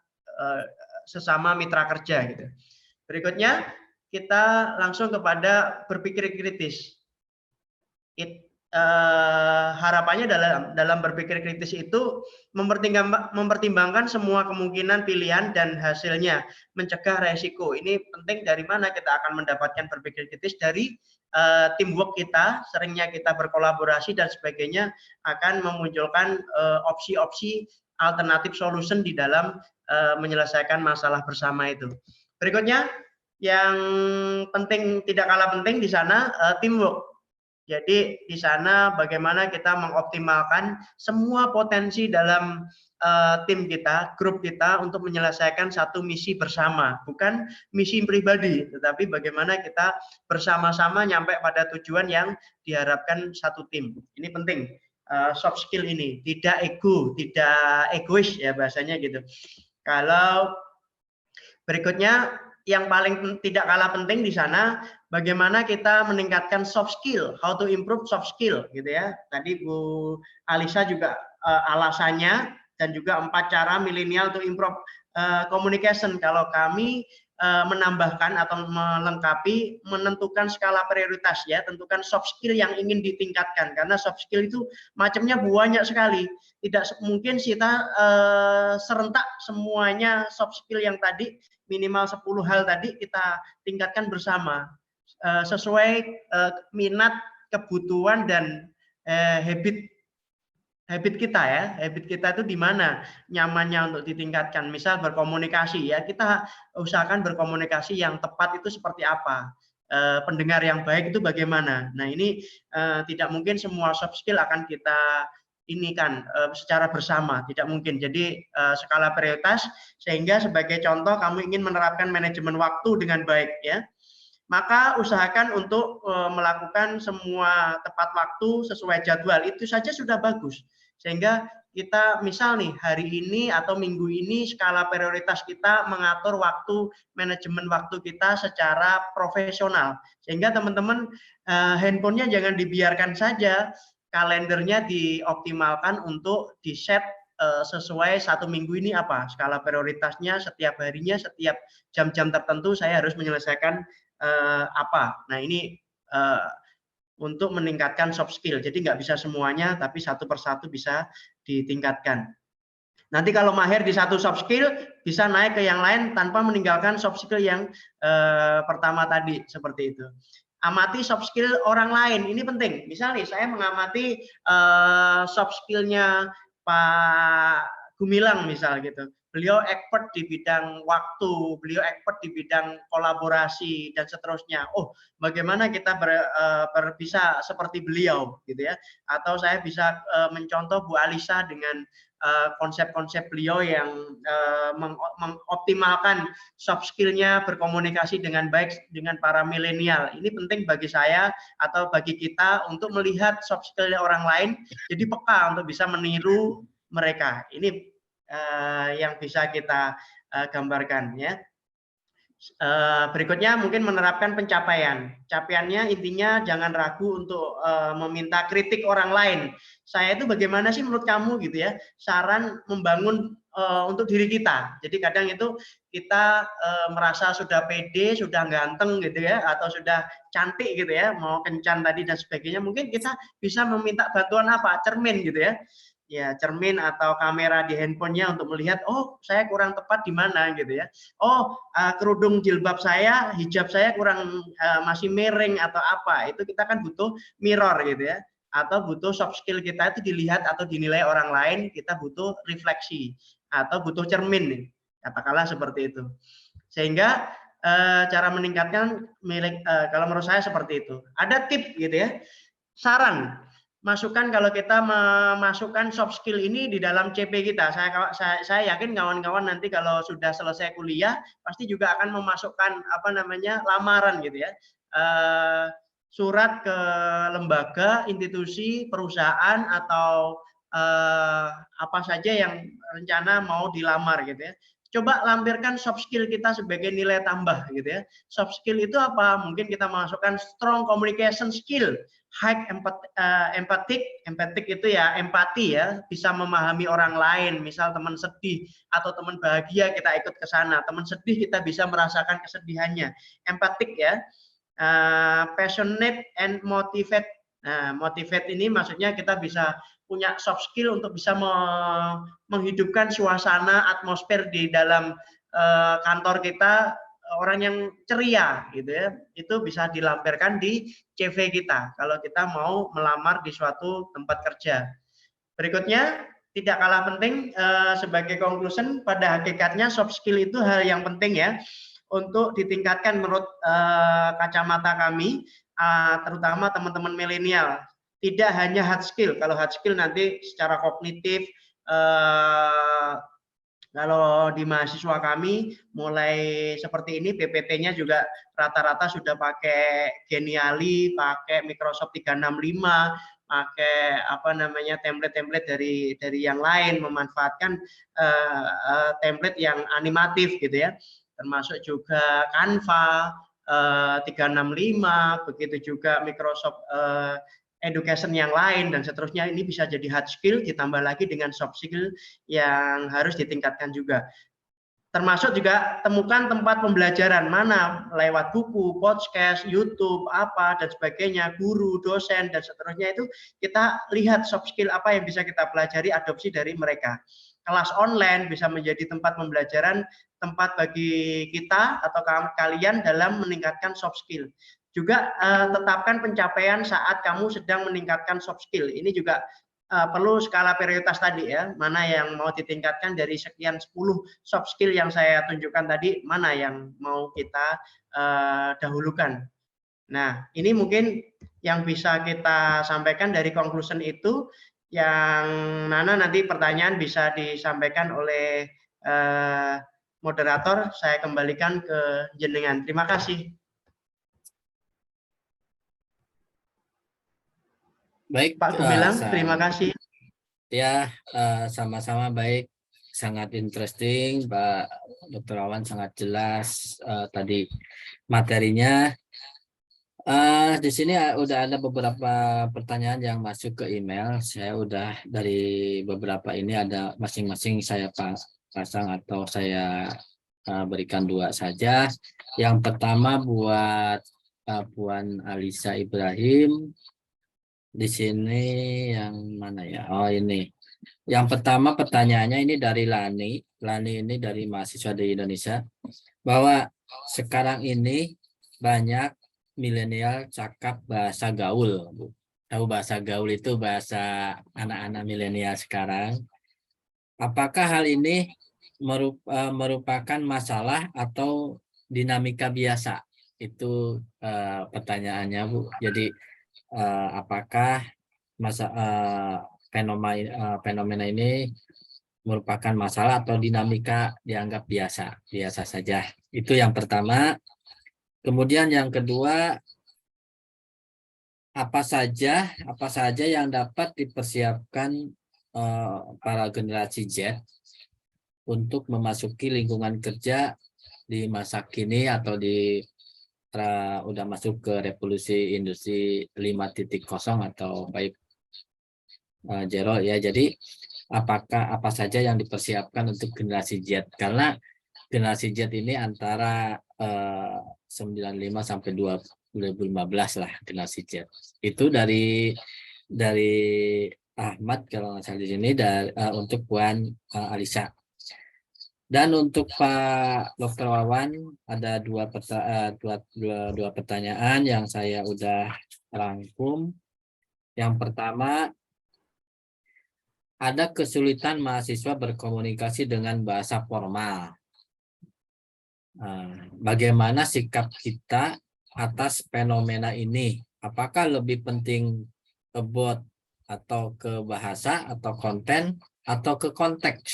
sesama mitra kerja gitu. Berikutnya kita langsung kepada berpikir kritis. Harapannya dalam berpikir kritis itu mempertimbangkan semua kemungkinan pilihan dan hasilnya, mencegah resiko. Ini penting. Dari mana kita akan mendapatkan berpikir kritis? Dari teamwork kita, seringnya kita berkolaborasi dan sebagainya, akan memunculkan opsi-opsi alternatif solution di dalam menyelesaikan masalah bersama itu. Berikutnya yang penting, tidak kalah penting di sana, teamwork. Jadi di sana bagaimana kita mengoptimalkan semua potensi dalam tim kita, grup kita untuk menyelesaikan satu misi bersama, bukan misi pribadi, tetapi bagaimana kita bersama-sama nyampe pada tujuan yang diharapkan satu tim. Ini penting, soft skill ini, tidak ego, tidak egois ya bahasanya gitu. Kalau berikutnya yang paling tidak kalah penting di sana, bagaimana kita meningkatkan soft skill, how to improve soft skill gitu ya. Tadi Bu Alisa juga alasannya, dan juga 4 cara milenial to improve communication. Kalau kami menambahkan atau melengkapi, menentukan skala prioritas ya, tentukan soft skill yang ingin ditingkatkan, karena soft skill itu macamnya banyak sekali. Tidak mungkin kita serentak semuanya soft skill yang tadi, minimal 10 hal tadi kita tingkatkan bersama sesuai minat, kebutuhan, dan habit kita ya. Habit kita itu di mana nyamannya untuk ditingkatkan. Misal berkomunikasi ya, kita usahakan berkomunikasi yang tepat itu seperti apa. Pendengar yang baik itu bagaimana. Nah, ini tidak mungkin semua soft skill akan kita ini kan secara bersama, tidak mungkin. Jadi skala prioritas, sehingga sebagai contoh kamu ingin menerapkan manajemen waktu dengan baik ya, maka usahakan untuk melakukan semua tepat waktu sesuai jadwal. Itu saja sudah bagus. Sehingga kita misal nih hari ini atau minggu ini skala prioritas kita mengatur waktu, manajemen waktu kita secara profesional. Sehingga teman-teman handphonenya jangan dibiarkan saja, kalendernya dioptimalkan untuk di-set sesuai satu minggu ini apa skala prioritasnya, setiap harinya, setiap jam-jam tertentu saya harus menyelesaikan apa. Nah ini untuk meningkatkan soft skill. Jadi nggak bisa semuanya, tapi satu persatu bisa ditingkatkan. Nanti kalau mahir di satu soft skill, bisa naik ke yang lain tanpa meninggalkan soft skill yang pertama tadi, seperti itu. Amati soft skill orang lain, ini penting. Misalnya saya mengamati soft skillnya Pak Gumilang misal gitu. Beliau expert di bidang waktu, beliau expert di bidang kolaborasi dan seterusnya. Oh, bagaimana kita bisa seperti beliau gitu ya? Atau saya bisa mencontoh Bu Alisa dengan konsep-konsep beliau yang mengoptimalkan soft skill-nya berkomunikasi dengan baik dengan para milenial. Ini penting bagi saya atau bagi kita untuk melihat soft skill orang lain, jadi peka untuk bisa meniru mereka. Ini yang bisa kita gambarkan ya. Berikutnya mungkin menerapkan pencapaian. Capaiannya intinya jangan ragu untuk meminta kritik orang lain. Saya itu bagaimana sih menurut kamu gitu ya? Saran membangun untuk diri kita. Jadi kadang itu kita merasa sudah pede, sudah ganteng gitu ya, atau sudah cantik gitu ya, mau kencan tadi dan sebagainya. Mungkin kita bisa meminta bantuan apa? Cermin gitu ya. Ya, cermin atau kamera di handphonenya untuk melihat, oh saya kurang tepat di mana gitu ya. Oh kerudung jilbab saya, hijab saya kurang masih miring atau apa. Itu kita kan butuh mirror gitu ya. Atau butuh soft skill kita itu dilihat atau dinilai orang lain, kita butuh refleksi atau butuh cermin nih. Katakanlah seperti itu. Sehingga cara meningkatkan kalau menurut saya seperti itu. Ada tip gitu ya. Saran masukan kalau kita memasukkan soft skill ini di dalam CP kita. Saya yakin kawan-kawan nanti kalau sudah selesai kuliah pasti juga akan memasukkan lamaran gitu ya. Surat ke lembaga, institusi, perusahaan atau apa saja yang rencana mau dilamar gitu ya. Coba lampirkan soft skill kita sebagai nilai tambah gitu ya. Soft skill itu apa? Mungkin kita masukkan strong communication skill, high empathic itu ya empati ya, bisa memahami orang lain. Misal teman sedih atau teman bahagia kita ikut ke sana, teman sedih kita bisa merasakan kesedihannya. Empathic ya. Passionate and motivate. Nah, motivate ini maksudnya kita bisa punya soft skill untuk bisa menghidupkan suasana atmosfer di dalam kantor kita, orang yang ceria gitu ya. Itu bisa dilampirkan di CV kita kalau kita mau melamar di suatu tempat kerja. Berikutnya, tidak kalah penting sebagai conclusion, pada hakikatnya soft skill itu hal yang penting ya untuk ditingkatkan menurut kacamata kami, terutama teman-teman milenial. Tidak hanya hard skill. Kalau hard skill nanti secara kognitif, kalau di mahasiswa kami mulai seperti ini, PPT-nya juga rata-rata sudah pakai Geniali, pakai Microsoft 365, pakai template-template dari yang lain, memanfaatkan template yang animatif gitu ya. Termasuk juga Canva 365, begitu juga Microsoft Education yang lain dan seterusnya. Ini bisa jadi hard skill ditambah lagi dengan soft skill yang harus ditingkatkan juga. Termasuk juga temukan tempat pembelajaran mana, lewat buku, podcast, YouTube, apa dan sebagainya, guru, dosen dan seterusnya. Itu kita lihat soft skill apa yang bisa kita pelajari, adopsi dari mereka. Kelas online bisa menjadi tempat pembelajaran, tempat bagi kita atau kalian dalam meningkatkan soft skill. Juga tetapkan pencapaian saat kamu sedang meningkatkan soft skill. Ini juga perlu skala prioritas tadi ya, mana yang mau ditingkatkan dari sekian 10 soft skill yang saya tunjukkan tadi, mana yang mau kita dahulukan. Nah, ini mungkin yang bisa kita sampaikan dari conclusion itu. Yang Nana nanti pertanyaan bisa disampaikan oleh moderator, saya kembalikan ke jenengan. Terima kasih. Baik, Pak Gumilang, terima kasih. Ya, sama-sama baik. Sangat interesting, Pak Dr. Wawan, sangat jelas tadi materinya. Di sini udah ada beberapa pertanyaan yang masuk ke email. Saya udah dari beberapa ini ada masing-masing saya pasang atau saya berikan 2 saja. Yang pertama buat Puan Alisa Ibrahim. Di sini yang mana ya? Oh, ini. Yang pertama pertanyaannya ini dari Lani. Lani ini dari mahasiswa di Indonesia. Bahwa sekarang ini banyak milenial cakap bahasa gaul, Bu. Tahu bahasa gaul itu bahasa anak-anak milenial sekarang. Apakah hal ini merupakan masalah atau dinamika biasa? Itu pertanyaannya, Bu. Jadi apakah fenomena ini merupakan masalah atau dinamika dianggap biasa saja? Itu yang pertama. Kemudian yang kedua, apa saja yang dapat dipersiapkan para generasi Z untuk memasuki lingkungan kerja di masa kini atau udah masuk ke revolusi industri 5.0 atau 5.0 ya. Jadi apa saja yang dipersiapkan untuk generasi Z, karena generasi Z ini antara 95 sampai 2015 lah generasi Z. Itu dari Ahmad kalau nggak salah di sini, untuk Puan Alisa. Dan untuk Pak Dr. Wawan ada dua pertanyaan yang saya udah rangkum. Yang pertama, ada kesulitan mahasiswa berkomunikasi dengan bahasa formal. Bagaimana sikap kita atas fenomena ini? Apakah lebih penting about atau ke bahasa atau konten atau ke konteks?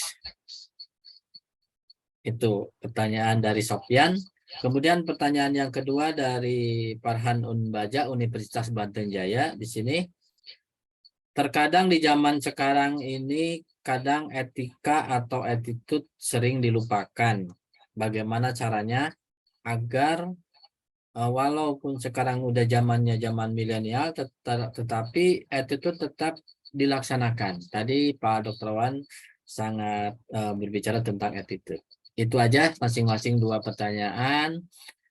Itu pertanyaan dari Sofyan. Kemudian pertanyaan yang kedua dari Farhan Unbaja, Universitas Banten Jaya. Di sini, terkadang di zaman sekarang ini kadang etika atau attitude sering dilupakan. Bagaimana caranya agar walaupun sekarang udah zamannya zaman milenial, tetapi attitude tetap dilaksanakan. Tadi Pak Dr. Wan sangat berbicara tentang attitude. Itu aja, masing-masing 2 pertanyaan.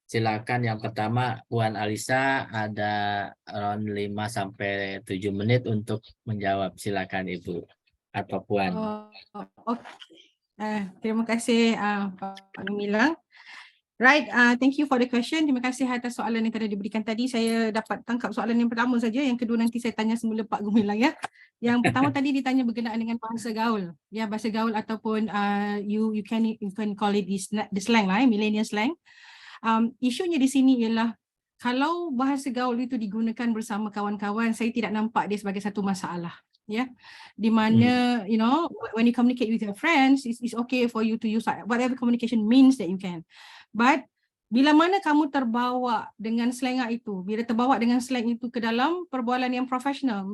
Silakan yang pertama Puan Alisa, ada around 5 sampai 7 menit untuk menjawab. Silakan Ibu atau Puan. Terima kasih Pak Gumilang. Right, thank you for the question. Terima kasih atas soalan yang telah diberikan tadi. Saya dapat tangkap soalan yang pertama saja. Yang kedua nanti saya tanya semula Pak Gumilang ya. Yang pertama tadi ditanya berkenaan dengan bahasa gaul. Ya, bahasa gaul ataupun you can call it the slang lah, millennial slang. Isunya di sini ialah kalau bahasa gaul itu digunakan bersama kawan-kawan, saya tidak nampak dia sebagai satu masalah. Ya, di mana you know, when you communicate with your friends, it's okay for you to use whatever communication means that you can. But bila mana kamu terbawa dengan slang itu, bila terbawa dengan slang itu ke dalam perbualan yang profesional,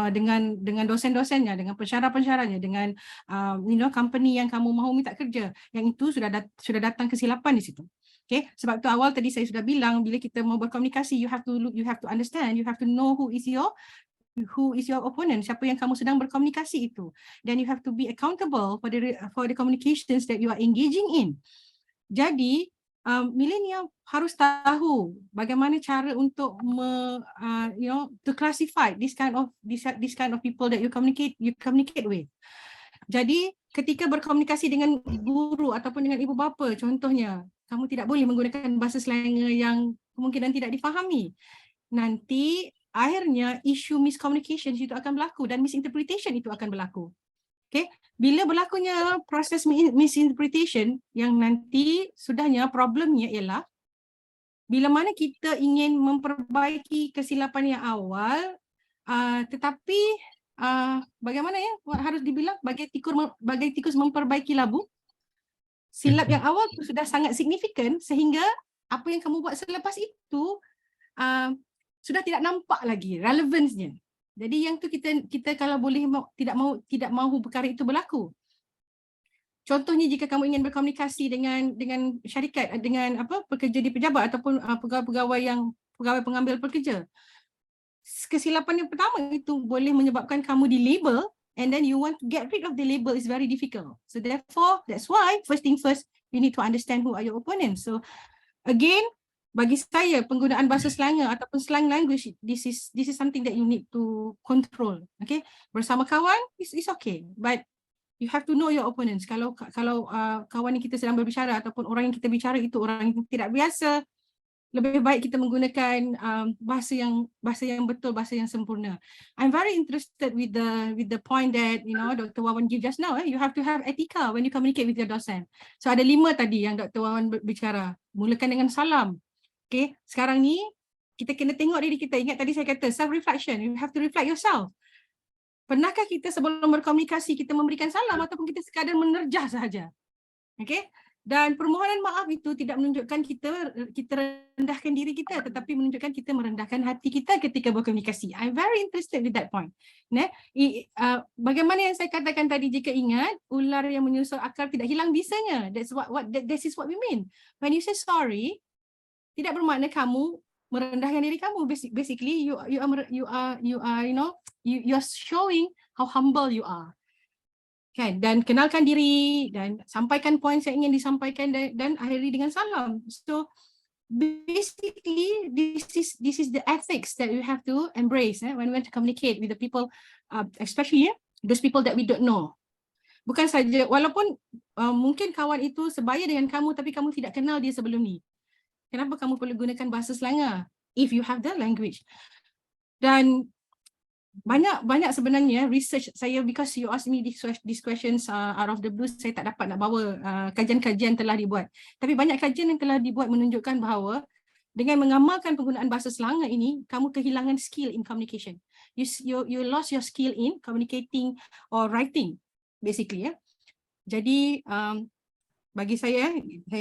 dengan dosen-dosennya, dengan pensyarah-pensyarahnya, dengan you know, company yang kamu mahu minta kerja, yang itu sudah datang kesilapan di situ. Okay, sebab tu awal tadi saya sudah bilang, bila kita mau berkomunikasi, you have to understand, you have to know who is your opponent, siapa yang kamu sedang berkomunikasi itu. Then you have to be accountable for the communications that you are engaging in. Jadi millennial harus tahu bagaimana cara untuk you know, to classify this kind of people that you communicate with. Jadi ketika berkomunikasi dengan guru ataupun dengan ibu bapa contohnya, kamu tidak boleh menggunakan bahasa slang yang kemungkinan tidak difahami. Nanti akhirnya isu miscommunication itu akan berlaku dan misinterpretation itu akan berlaku. Okay? Bila berlakunya proses misinterpretation, yang nanti sudahnya problemnya ialah bila mana kita ingin memperbaiki kesilapan yang awal, tetapi bagaimana ya, harus dibilang bagai tikus memperbaiki labu. Silap yang awal itu sudah sangat signifikan sehingga apa yang kamu buat selepas itu sudah tidak nampak lagi relevansnya. Jadi yang tu kita kalau boleh tidak mahu perkara itu berlaku. Contohnya jika kamu ingin berkomunikasi dengan syarikat, dengan pekerja di pejabat ataupun pegawai pengambil pekerja. Kesilapan yang pertama itu boleh menyebabkan kamu di-label and then you want to get rid of the label is very difficult. So therefore, that's why first thing first, you need to understand who are your opponents. So again, bagi saya penggunaan bahasa Selangor ataupun slang language, this is something that you need to control. Okay, bersama kawan is okay, but you have to know your opponents. Kalau kawan yang kita sedang berbicara ataupun orang yang kita bicara itu orang yang tidak biasa, lebih baik kita menggunakan bahasa yang betul, bahasa yang sempurna. I'm very interested with the point that Dr. Wawan give just now. You have to have etika when you communicate with your docent. So ada 5 tadi yang Dr. Wawan bicara. Mulakan dengan salam. Okay, sekarang ni kita kena tengok diri kita. Ingat tadi saya kata self-reflection. You have to reflect yourself. Pernahkah kita sebelum berkomunikasi kita memberikan salam ataupun kita sekadar menerjah sahaja? Okay. Dan permohonan maaf itu tidak menunjukkan kita rendahkan diri kita, tetapi menunjukkan kita merendahkan hati kita ketika berkomunikasi. I'm very interested with that point. Bagaimana yang saya katakan tadi, jika ingat, ular yang menyusul akar tidak hilang bisanya. This is what we mean. When you say sorry, tidak bermakna kamu merendahkan diri kamu. Basically, you are showing how humble you are. Kan, dan kenalkan diri dan sampaikan poin yang ingin disampaikan dan akhiri dengan salam. So basically this is the ethics that we have to embrace when we want to communicate with the people, especially those people that we don't know. Bukan saja, walaupun mungkin kawan itu sebaya dengan kamu tapi kamu tidak kenal dia sebelum ni. Kenapa kamu perlu gunakan bahasa Selangor if you have the language? Dan banyak sebenarnya research saya, because you ask me these questions out of the blue, saya tak dapat nak bawa kajian-kajian telah dibuat. Tapi banyak kajian yang telah dibuat menunjukkan bahawa dengan mengamalkan penggunaan bahasa Selangor ini, kamu kehilangan skill in communication. You lost your skill in communicating or writing, basically. Jadi bagi saya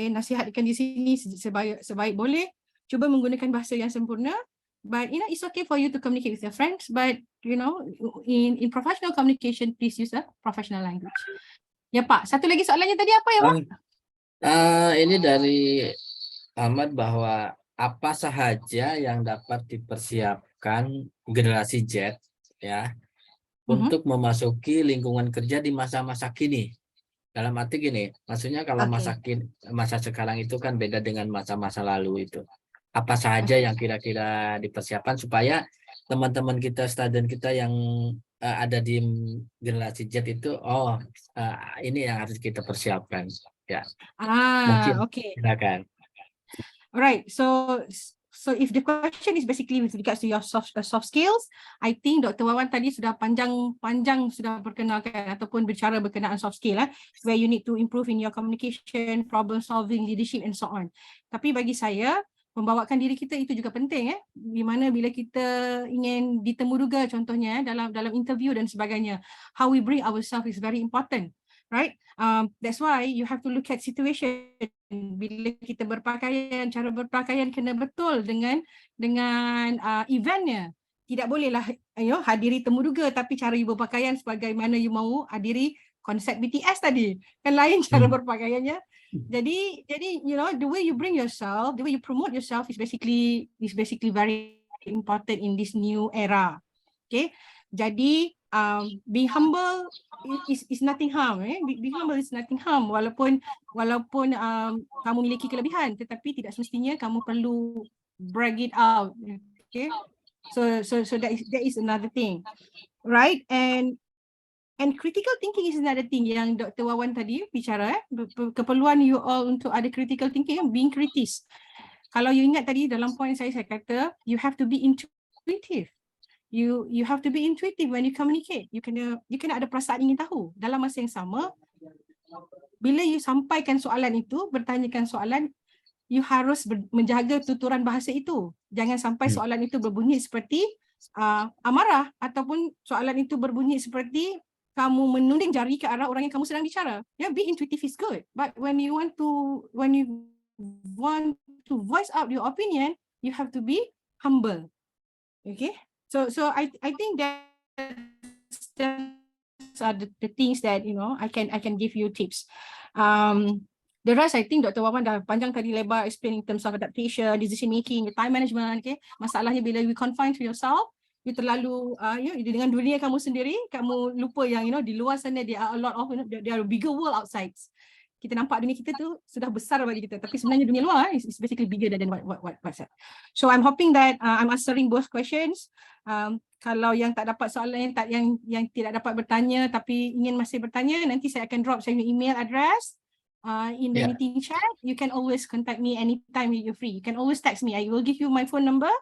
nasihatkan di sini sebaik boleh, cuba menggunakan bahasa yang sempurna. But it's okay for you to communicate with your friends, but in professional communication, please use a professional language. Ya Pak, satu lagi soalannya tadi apa ya Pak? Ini dari Ahmad, bahwa apa sahaja yang dapat dipersiapkan generasi Z ya untuk memasuki lingkungan kerja di masa-masa kini. Dalam arti gini, maksudnya kalau masa sekarang itu kan beda dengan masa-masa lalu itu. Apa saja yang kira-kira dipersiapkan supaya teman-teman kita, student kita yang ada di generasi Z itu, ini yang harus kita persiapkan. Ya. Okay. Silakan. Alright, so if the question is basically with regards to your soft skills, I think Dr. Wawan tadi sudah panjang sudah perkenalkan ataupun bicara berkenaan soft skill, where you need to improve in your communication, problem solving, leadership and so on. Tapi bagi saya, membawakan diri kita itu juga penting, di mana bila kita ingin ditemuduga contohnya dalam interview dan sebagainya, how we bring ourselves is very important, right? That's why you have to look at situation. Bila kita berpakaian, cara berpakaian kena betul dengan eventnya. Tidak bolehlah hadiri temuduga tapi cara you berpakaian sebagaimana you mahu hadiri konsep BTS tadi, kan lain cara berpakaiannya. Jadi the way you bring yourself, the way you promote yourself is basically very important in this new era. Okay, jadi being humble is nothing harm. Being humble is nothing harm, walaupun kamu memiliki kelebihan, tetapi tidak semestinya kamu perlu brag it out. Okay, so that is another thing, right? And critical thinking is another thing yang Dr. Wawan tadi bicara, keperluan you all untuk ada critical thinking, being kritis. Kalau you ingat tadi dalam point saya kata you have to be intuitive. You have to be intuitive when you communicate. You kena ada perasaan ingin tahu. Dalam masa yang sama, bila you sampaikan soalan itu, bertanyakan soalan, you harus menjaga tuturan bahasa itu. Jangan sampai soalan itu berbunyi seperti amarah, ataupun soalan itu berbunyi seperti kamu menuding jari ke arah orang yang kamu sedang bicara. Be intuitive is good, but when you want to voice out your opinion, you have to be humble. Okay, so I think that are the things that I can give you tips. The rest I think Dr. Wawan dah panjang tadi lebar explain in terms of adaptation, decision making, time management. Okay, masalahnya bila you confine to yourself, you terlalu dengan dunia kamu sendiri, kamu lupa yang di luar sana there are a lot of there are a bigger world outside. Kita nampak dunia kita tu sudah besar bagi kita, tapi sebenarnya dunia luar is basically bigger than what's that. So I'm hoping that I'm answering both questions. Kalau yang tak dapat soalan, yang tidak dapat bertanya tapi ingin masih bertanya, nanti saya akan drop saya email address in the meeting chat. You can always contact me anytime you're free. You can always text me. I will give you my phone number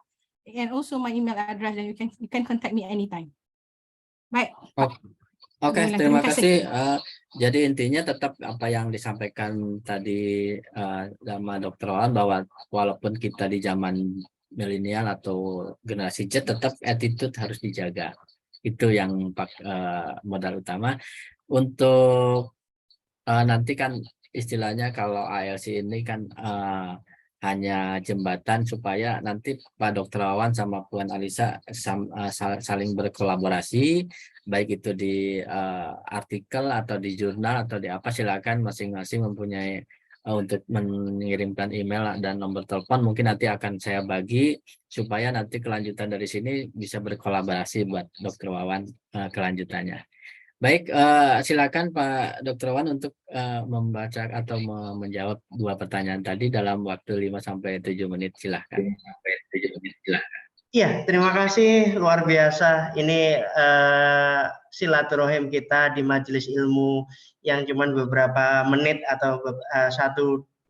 and also my email address, and you can contact me anytime. Baik. Oke, terima kasih. Jadi intinya tetap apa yang disampaikan tadi sama Dr. Wawan, bahwa walaupun kita di zaman milenial atau generasi Z, tetap attitude harus dijaga. Itu yang modal utama. Untuk nanti kan istilahnya kalau IELTS ini kan hanya jembatan supaya nanti Pak Dr. Wawan sama Puan Alisa saling berkolaborasi, baik itu di artikel atau di jurnal atau di apa, silakan masing-masing mempunyai untuk mengirimkan email dan nomor telepon, mungkin nanti akan saya bagi supaya nanti kelanjutan dari sini bisa berkolaborasi buat Dr. Wawan kelanjutannya. Baik, silakan Pak Dr. Wawan untuk membaca atau menjawab dua pertanyaan tadi dalam waktu 5-7 menit, silahkan. Iya, terima kasih, luar biasa. Ini silaturahim kita di majelis ilmu yang cuma beberapa menit atau 1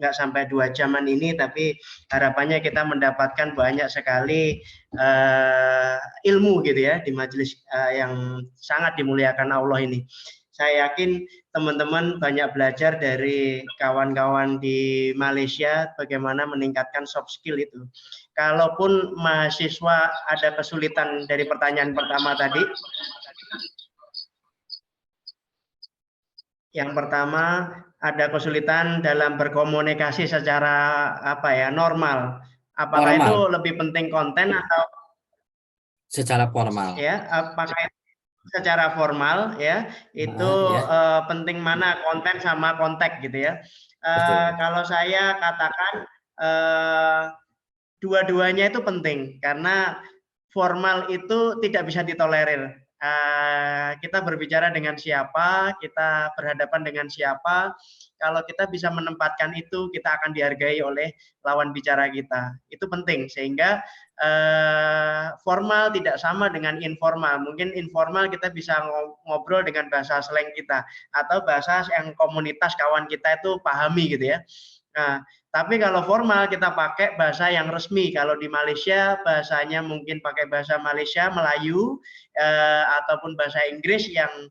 nggak sampai 2 jaman ini, tapi harapannya kita mendapatkan banyak sekali ilmu gitu ya di majelis yang sangat dimuliakan Allah ini. Saya yakin teman-teman banyak belajar dari kawan-kawan di Malaysia bagaimana meningkatkan soft skill itu. Kalaupun mahasiswa ada kesulitan dari pertanyaan pertama tadi, yang pertama ada kesulitan dalam berkomunikasi secara normal. Apakah itu lebih penting konten atau secara formal? Ya, apakah secara formal ya itu penting mana konten sama konteks gitu ya. Kalau saya katakan dua-duanya itu penting, karena formal itu tidak bisa ditolerir. Kita berbicara dengan siapa, kita berhadapan dengan siapa, kalau kita bisa menempatkan itu, kita akan dihargai oleh lawan bicara kita. Itu penting, sehingga formal tidak sama dengan informal. Mungkin informal kita bisa ngobrol dengan bahasa slang kita, atau bahasa yang komunitas kawan kita itu pahami gitu ya. Nah, tapi kalau formal kita pakai bahasa yang resmi. Kalau di Malaysia bahasanya mungkin pakai bahasa Malaysia, Melayu, ataupun bahasa Inggris yang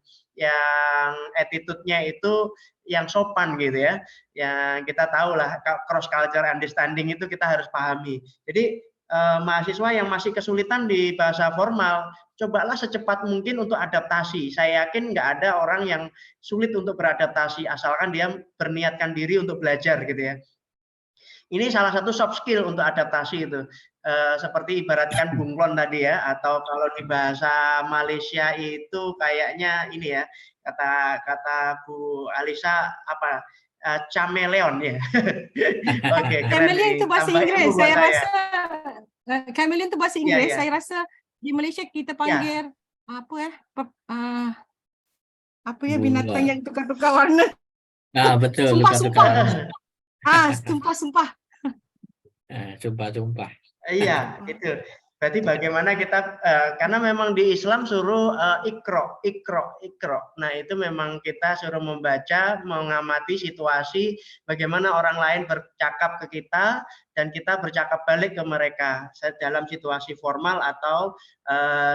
attitude-nya itu yang sopan gitu ya. Yang kita tahu lah, cross culture understanding itu kita harus pahami. Jadi mahasiswa yang masih kesulitan di bahasa formal, cobalah secepat mungkin untuk adaptasi. Saya yakin nggak ada orang yang sulit untuk beradaptasi, asalkan dia berniatkan diri untuk belajar gitu ya. Ini salah satu soft skill untuk adaptasi itu. Seperti ibaratkan bunglon tadi ya, atau kalau di bahasa Malaysia itu kayaknya ini ya, kata Bu Alisa apa? Chameleon ya. Oke, chameleon itu bahasa Inggris. Saya rasa chameleon itu bahasa Inggris. Saya rasa di Malaysia kita panggil apa ya binatang yang tukar-tukar warna. Betul. Sumpah-sumpah. Sumpah-sumpah. Sumpah-sumpah. Iya, itu. Berarti bagaimana kita, karena memang di Islam suruh ikro. Nah itu memang kita suruh membaca, mengamati situasi, bagaimana orang lain bercakap ke kita, dan kita bercakap balik ke mereka dalam situasi formal atau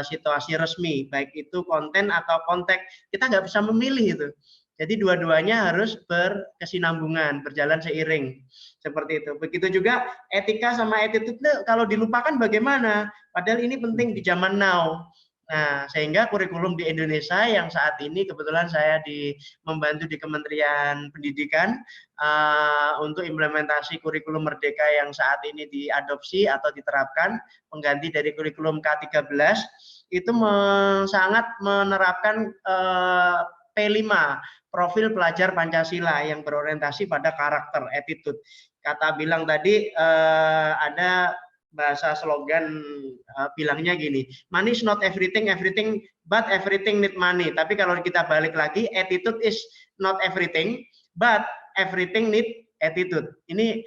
situasi resmi, baik itu konten atau konteks. Kita nggak bisa memilih itu. Jadi dua-duanya harus berkesinambungan, berjalan seiring. Seperti itu. Begitu juga etika sama attitude kalau dilupakan bagaimana? Padahal ini penting di zaman now. Nah, sehingga kurikulum di Indonesia yang saat ini kebetulan saya membantu di Kementerian Pendidikan untuk implementasi kurikulum Merdeka yang saat ini diadopsi atau diterapkan, pengganti dari kurikulum K13, itu sangat menerapkan P5, profil pelajar Pancasila yang berorientasi pada karakter, attitude. Kata bilang tadi ada bahasa slogan bilangnya gini, money is not everything, but everything need money. Tapi kalau kita balik lagi, attitude is not everything, but everything need attitude. Ini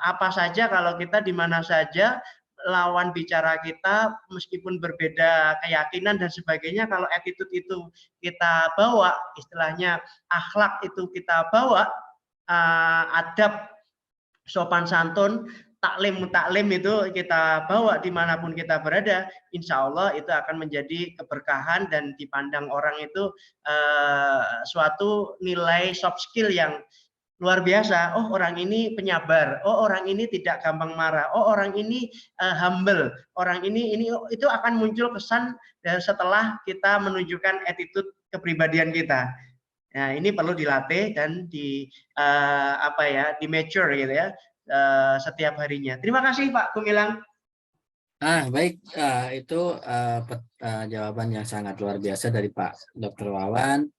apa saja kalau kita di mana saja, lawan bicara kita meskipun berbeda keyakinan dan sebagainya, kalau attitude itu kita bawa, istilahnya akhlak itu kita bawa, adab, sopan santun, taklim itu kita bawa dimanapun kita berada, insya Allah itu akan menjadi keberkahan dan dipandang orang itu suatu nilai soft skill yang luar biasa. Oh, orang ini penyabar, oh orang ini tidak gampang marah, oh orang ini humble, orang ini itu akan muncul kesan setelah kita menunjukkan attitude kepribadian kita. Nah, ini perlu dilatih dan di di mature gitu ya, setiap harinya. Terima kasih Pak Gumilang. Baik, itu jawaban yang sangat luar biasa dari Pak Dr. Wawan.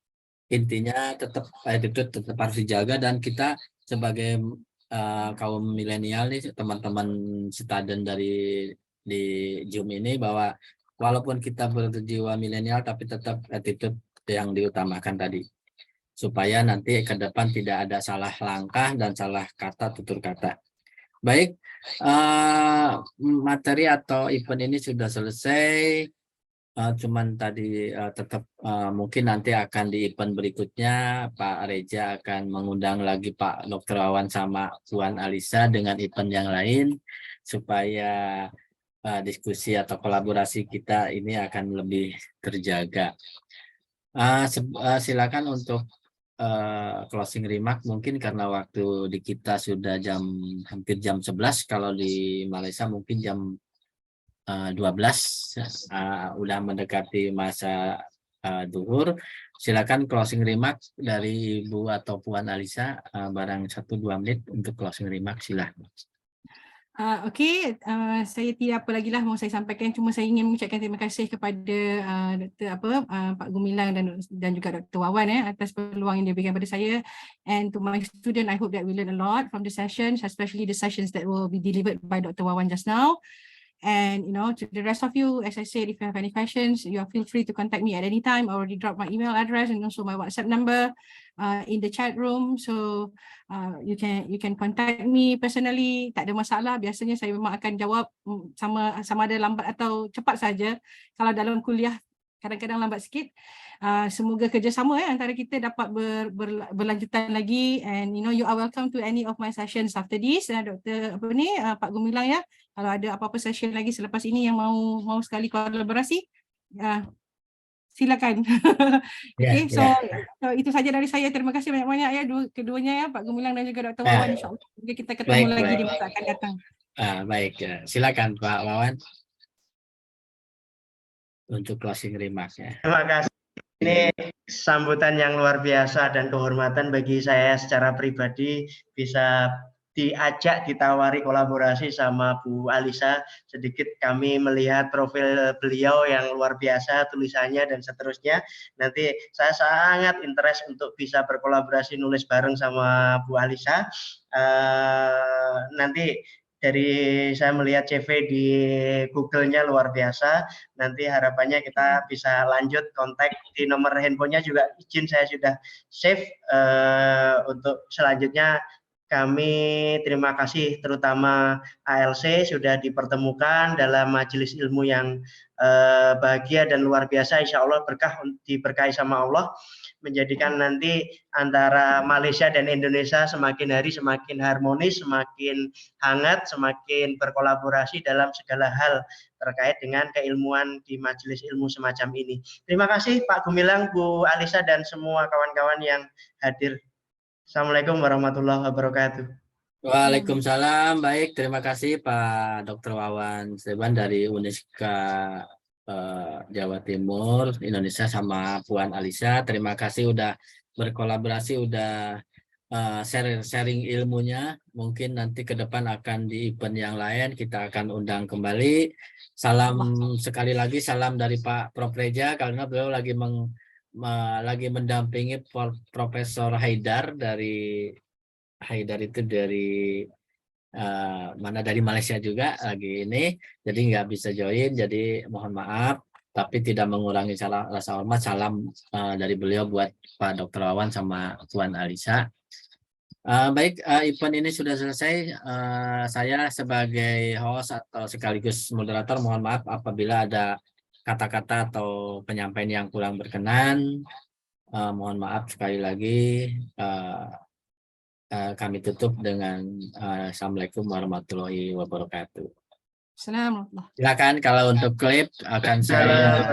Intinya tetap attitude tetap harus dijaga, dan kita sebagai kaum milenial nih, teman-teman student di Zoom ini, bahwa walaupun kita berjiwa milenial tapi tetap attitude yang diutamakan tadi, supaya nanti ke depan tidak ada salah langkah dan salah kata, tutur kata. Baik, materi atau event ini sudah selesai. Cuman tadi tetap mungkin nanti akan di event berikutnya Pak Reza akan mengundang lagi Pak Dr. Wawan sama Puan Alisa dengan event yang lain, supaya diskusi atau kolaborasi kita ini akan lebih terjaga. Silakan untuk closing remark, mungkin karena waktu di kita sudah hampir jam 11, kalau di Malaysia mungkin jam 12, udah mendekati masa duhur. Silakan closing remark dari Ibu atau Puan Alisa, barang 1-2 menit untuk closing remark, silakan. Saya tidak apa lagi lah mau saya sampaikan, cuma saya ingin mengucapkan terima kasih kepada Pak Gumilang dan juga Dr. Wawan atas peluang yang diberikan pada saya, and to my student, I hope that we learn a lot from the sessions, especially the sessions that will be delivered by Dr. Wawan just now. And to the rest of you, as I said, if you have any questions, you feel free to contact me at any time. I already dropped my email address and also my WhatsApp number in the chat room, so you can contact me personally. Tak ada masalah. Biasanya saya memang akan jawab sama ada lambat atau cepat saja. Kalau dalam kuliah kadang-kadang lambat sikit. Semoga kerjasama antara kita dapat berlanjutan lagi, and you are welcome to any of my sessions after this. Pak Gumilang ya, kalau ada apa-apa session lagi selepas ini yang mau sekali kolaborasi, silakan. So itu saja dari saya. Terima kasih banyak-banyak ya keduanya ya, Pak Gumilang dan juga Dr. Wawan. InsyaAllah kita ketemu lagi di masa akan datang. Baik, silakan Pak Wawan untuk closing remarks-nya. Terima kasih. Ini sambutan yang luar biasa dan kehormatan bagi saya secara pribadi bisa diajak, ditawari kolaborasi sama Bu Alisa. Sedikit kami melihat profil beliau yang luar biasa, tulisannya dan seterusnya. Nanti saya sangat interest untuk bisa berkolaborasi nulis bareng sama Bu Alisa. Nanti dari saya melihat CV di Google-nya luar biasa. Nanti harapannya kita bisa lanjut kontak, di nomor handphonenya juga izin saya sudah save. Untuk selanjutnya kami terima kasih terutama ALC sudah dipertemukan dalam majelis ilmu yang bahagia dan luar biasa. Insya Allah diberkahi sama Allah, menjadikan nanti antara Malaysia dan Indonesia semakin hari semakin harmonis, semakin hangat, semakin berkolaborasi dalam segala hal terkait dengan keilmuan di majelis ilmu semacam ini. Terima kasih Pak Gumilang, Bu Alisa, dan semua kawan-kawan yang hadir. Assalamualaikum warahmatullahi wabarakatuh. Waalaikumsalam. Baik, terima kasih Pak Dr. Wawan Steban dari Uniska Jawa Timur Indonesia sama Puan Alisa. Terima kasih udah berkolaborasi, udah sharing ilmunya. Mungkin nanti ke depan akan di event yang lain kita akan undang kembali. Salam sekali lagi, salam dari Pak Prof Reza, karena beliau lagi mendampingi Profesor Haidar itu dari mana dari Malaysia juga lagi ini, jadi nggak bisa join, jadi mohon maaf, tapi tidak mengurangi rasa hormat. Salam dari beliau buat Pak Dr. Wawan sama Tuan Alisa. Baik, event ini sudah selesai. Saya sebagai host atau sekaligus moderator mohon maaf apabila ada kata-kata atau penyampaian yang kurang berkenan. Mohon maaf sekali lagi. Kami tutup dengan Assalamualaikum warahmatullahi wabarakatuh. Assalamualaikum. Silakan kalau untuk klip akan saya